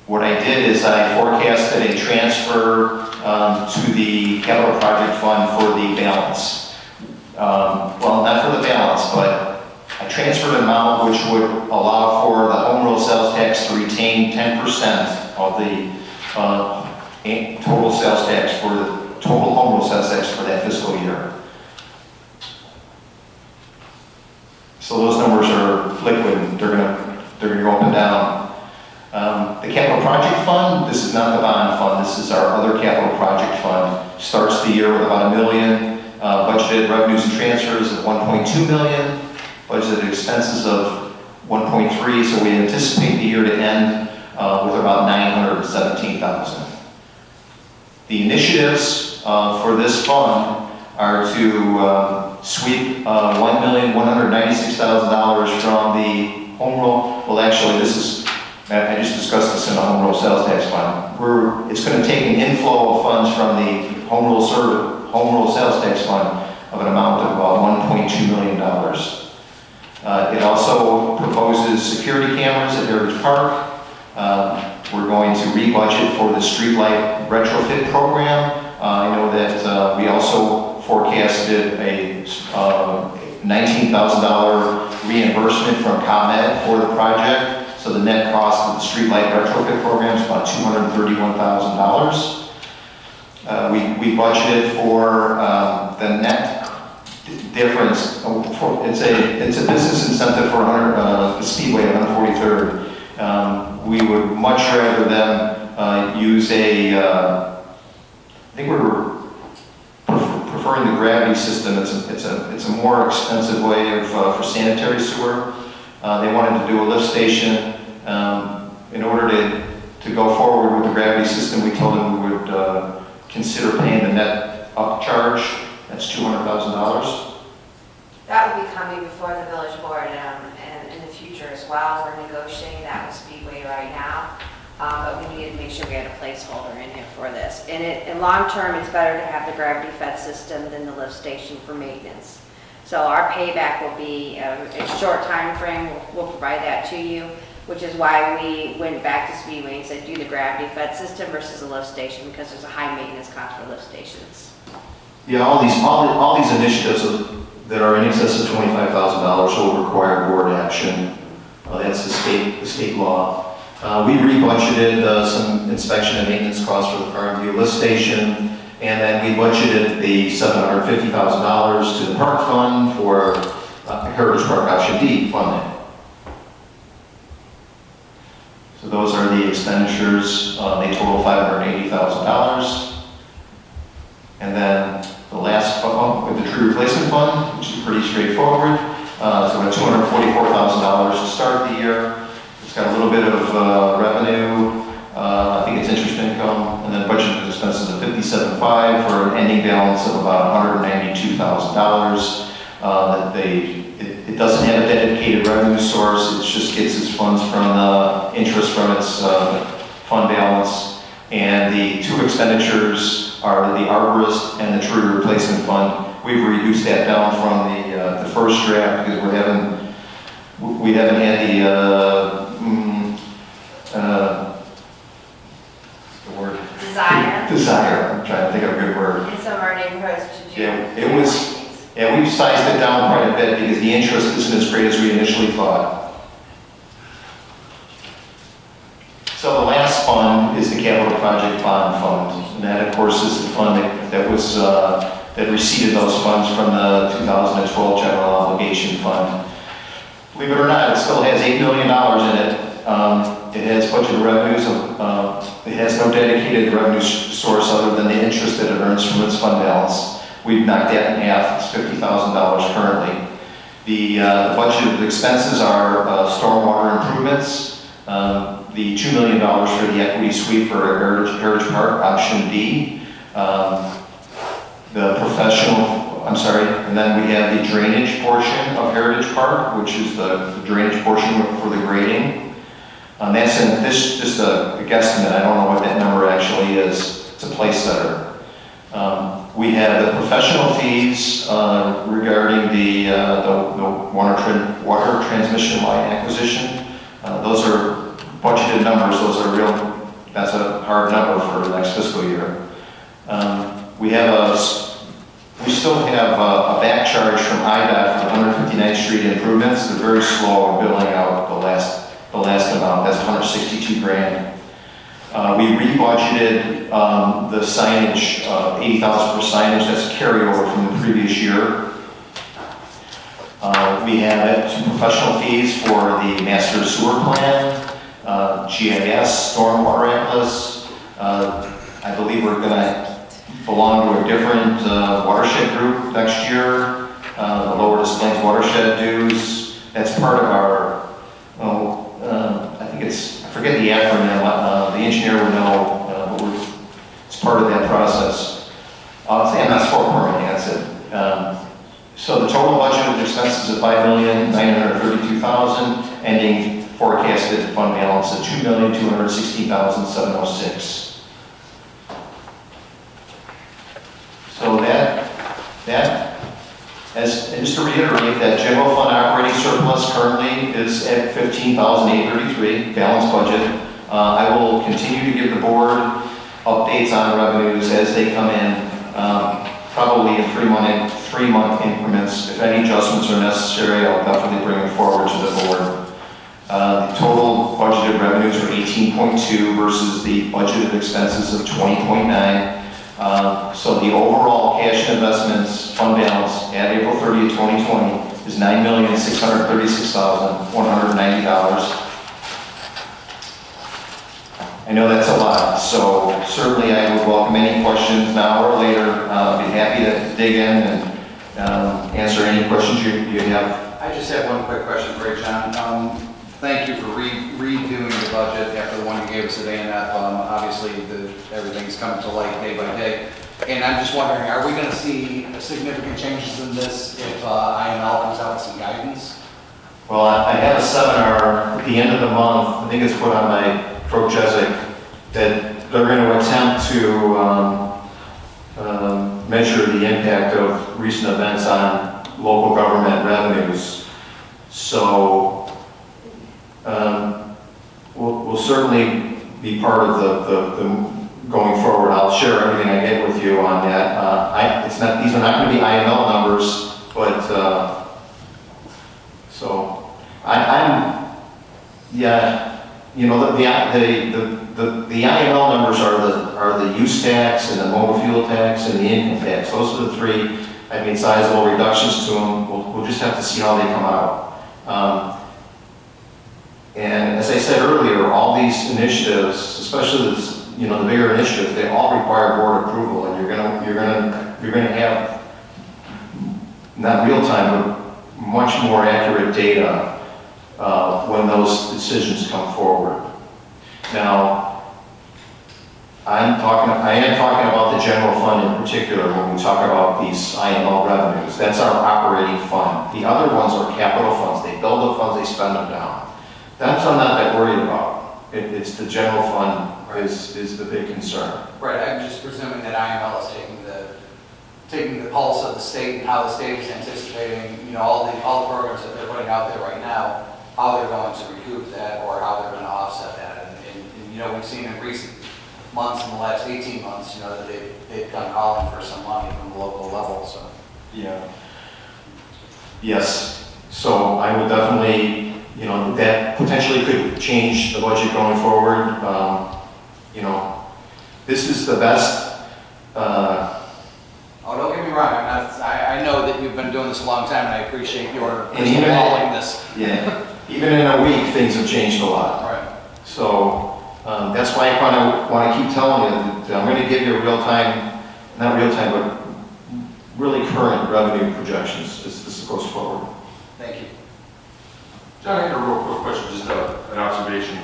what I did is I forecasted a transfer to the capital project fund for the balance. Well, not for the balance, but I transferred an amount which would allow for the home rule sales tax to retain 10% of the total sales tax for the total home rule sales tax for that fiscal year. So those numbers are liquid. They're gonna go up and down. The capital project fund, this is not the bond fund, this is our other capital project fund. Starts the year with about $1 million, budgeted revenues and transfers of $1.2 million, budgeted expenses of $1.3, so we anticipate the year to end with about $917,000. The initiatives for this fund are to sweep $1,196,000 from the home rule. Well, actually, this is, I just discussed this in the home rule sales tax fund. It's going to take an inflow of funds from the home rule sales tax fund of an amount of about $1.2 million. It also proposes security cameras at Heritage Park. We're going to re-budget for the streetlight retrofit program. I know that we also forecasted a $19,000 reimbursement from ComEd for the project. So So the net cost of the streetlight retrofit program is about $231,000. We budgeted for the net difference. It's a business incentive for the Speedway at 143rd. We would much rather them use I think we're preferring the gravity system. It's a more expensive way for sanitary sewer. They wanted to do a lift station. In order to go forward with the gravity system, we told them we would consider paying the net upcharge. That's $200,000. That will be coming before the village board and in the future as well. We're negotiating that with Speedway right now. But we needed to make sure we had a placeholder in here for this. And in long term, it's better to have the gravity fed system than the lift station for maintenance. So our payback will be a short time frame. We'll provide that to you, which is why we went back to Speedway and said do the gravity fed system versus a lift station, because there's a high maintenance cost for lift stations. Yeah, all these initiatives that are in excess of $25,000 will require board action. That's the state law. We rebudgeted some inspection and maintenance costs for the Car and View lift station, and then we budgeted the $750,000 to the park fund for Heritage Park Option D funding. So those are the expenditures. They total $580,000. And then the last with the tree replacement fund, which is pretty straightforward. So we have $244,000 to start the year. It's got a little bit of revenue. I think it's interest income, and then budgeted expenses of $57,500 for an ending balance of about $192,000. It doesn't have a dedicated revenue source. It just gets its funds from the interest from its fund balance. And the two expenditures are the arborist and the tree replacement fund. We've reduced that down from the first draft because we haven't had the word desire. I'm trying to think of a good word. In some of our neighborhoods to do. Yeah, we've sized it down quite a bit because the interest isn't as great as we initially thought. So the last fund is the Capital Project Bond Fund, and that, of course, is the fund that received those funds from the 2012 General Obligation Fund. Believe it or not, it still has $8 million in it. It has budgeted revenues. It has no dedicated revenue source other than the interest that it earns from its fund balance. We've knocked that in half. It's $50,000 currently. The budgeted expenses are stormwater improvements. The $2 million for the equity suite for Heritage Park, option D. And then we have the drainage portion of Heritage Park, which is the drainage portion for the grading. That's just a guesstimate. I don't know what that number actually is. It's a place setter. We have the professional fees regarding the water transmission line acquisition. Those are budgeted numbers. That's a hard number for the next fiscal year. We still have a back charge from IDOT for the 159th Street improvements. They're very slow in billing out the last amount. That's $162,000. We rebudgeted the signage, $80,000 for signage. That's a carryover from the previous year. We have some professional fees for the master sewer plan, GIS, stormwater atlas. I believe we're going to belong to a different watershed group next year. The Lower Des Plaines watershed dues. That's part of our, I forget the acronym. The engineer would know, but it's part of that process. And that's for permitting, that's it. So the total budget expenses of $5,932,000, ending forecasted fund balance of $2,216,706. So and just to reiterate, that general fund operating surplus currently is at $15,833, balanced budget. I will continue to give the board updates on revenues as they come in, probably in three-month increments. If any adjustments are necessary, I'll definitely bring them forward to the board. The total budgeted revenues are 18.2 versus the budgeted expenses of 20.9. So the overall cash and investments fund balance at April 30th, 2020 is $9,636,190. I know that's a lot, so certainly I would welcome any questions now or later. Be happy to dig in and answer any questions you have. I just have one quick question for you, John. Thank you for redoing the budget after the one you gave us at A&F. Obviously, everything's coming to light day by day. And I'm just wondering, are we going to see significant changes in this if IML comes out with some guidance? Well, I have a seminar at the end of the month, I think it's put on my Project, that they're going to attempt to measure the impact of recent events on local government revenues. So we'll certainly be part of the going forward. I'll share everything I get with you on that. These are not going to be IML numbers, but so you know, the IML numbers are the use tax and the motor fuel tax and the income tax. Those are the three, I mean, sizable reductions to them. We'll just have to see how they come out. And as I said earlier, all these initiatives, especially this, you know, the bigger initiatives, they all require board approval, and you're gonna have not real time, but much more accurate data when those decisions come forward. Now, I am talking about the general fund in particular when we talk about these IML revenues. That's our operating fund. The other ones are capital funds. They build the funds, they spend them down. That's I'm not that worried about. It's the general fund is the big concern. Right, I'm just presuming that IML is taking the pulse of the state and how the state is anticipating, you know, all the programs that they're putting out there right now, how they're going to recoup that or how they're going to offset that. And you know, we've seen in recent months, in the last 18 months, you know, that they've come calling for some money from the local level, so. Yeah. Yes. So I would definitely, you know, that potentially could change the budget going forward. You know, this is the best. Oh, don't get me wrong. I know that you've been doing this a long time, and I appreciate your Even following this. Yeah. Even in a week, things have changed a lot. Right. So that's why I kind of want to keep telling you that I'm going to give you real time, not real time, but really current revenue projections as this goes forward. Thank you. John, I had a real quick question, just an observation.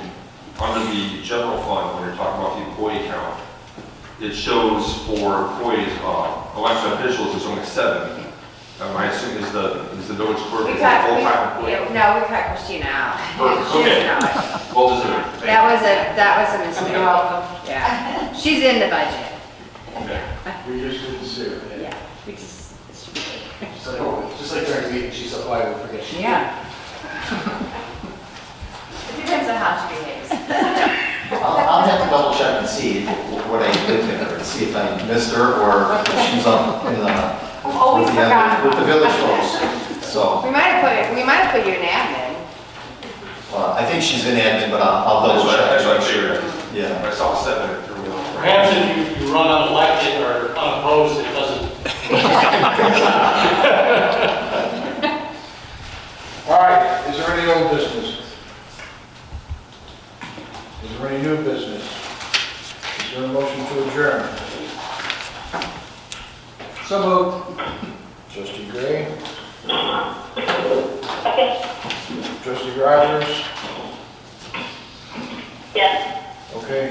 Under the general fund, when you're talking about the employee count, it shows for employees, election officials, there's only 7. I assume is the village clerk a full-time employee? No, we cut Christina out. Okay. Well deserved. That was a mistake. Yeah. She's in the budget. Okay. We just didn't see her. Yeah. We just, Just like during the meeting, she's so quiet, we forget. yeah. It depends on how she behaves. I'll have to double check and see what I did to her, to see if I missed her or if she's up in the, Always with the village folks. So, We might have put you in admin. I think she's in admin, but I'll double check. That's what I figured. Yeah. I saw 7 through. Perhaps if you run unelected or unopposed, it doesn't. All right, is there any old business? Is there any new business? Is there a motion to adjourn? So moved. Trustee Gray? Trustee Rogers? Yes. Okay.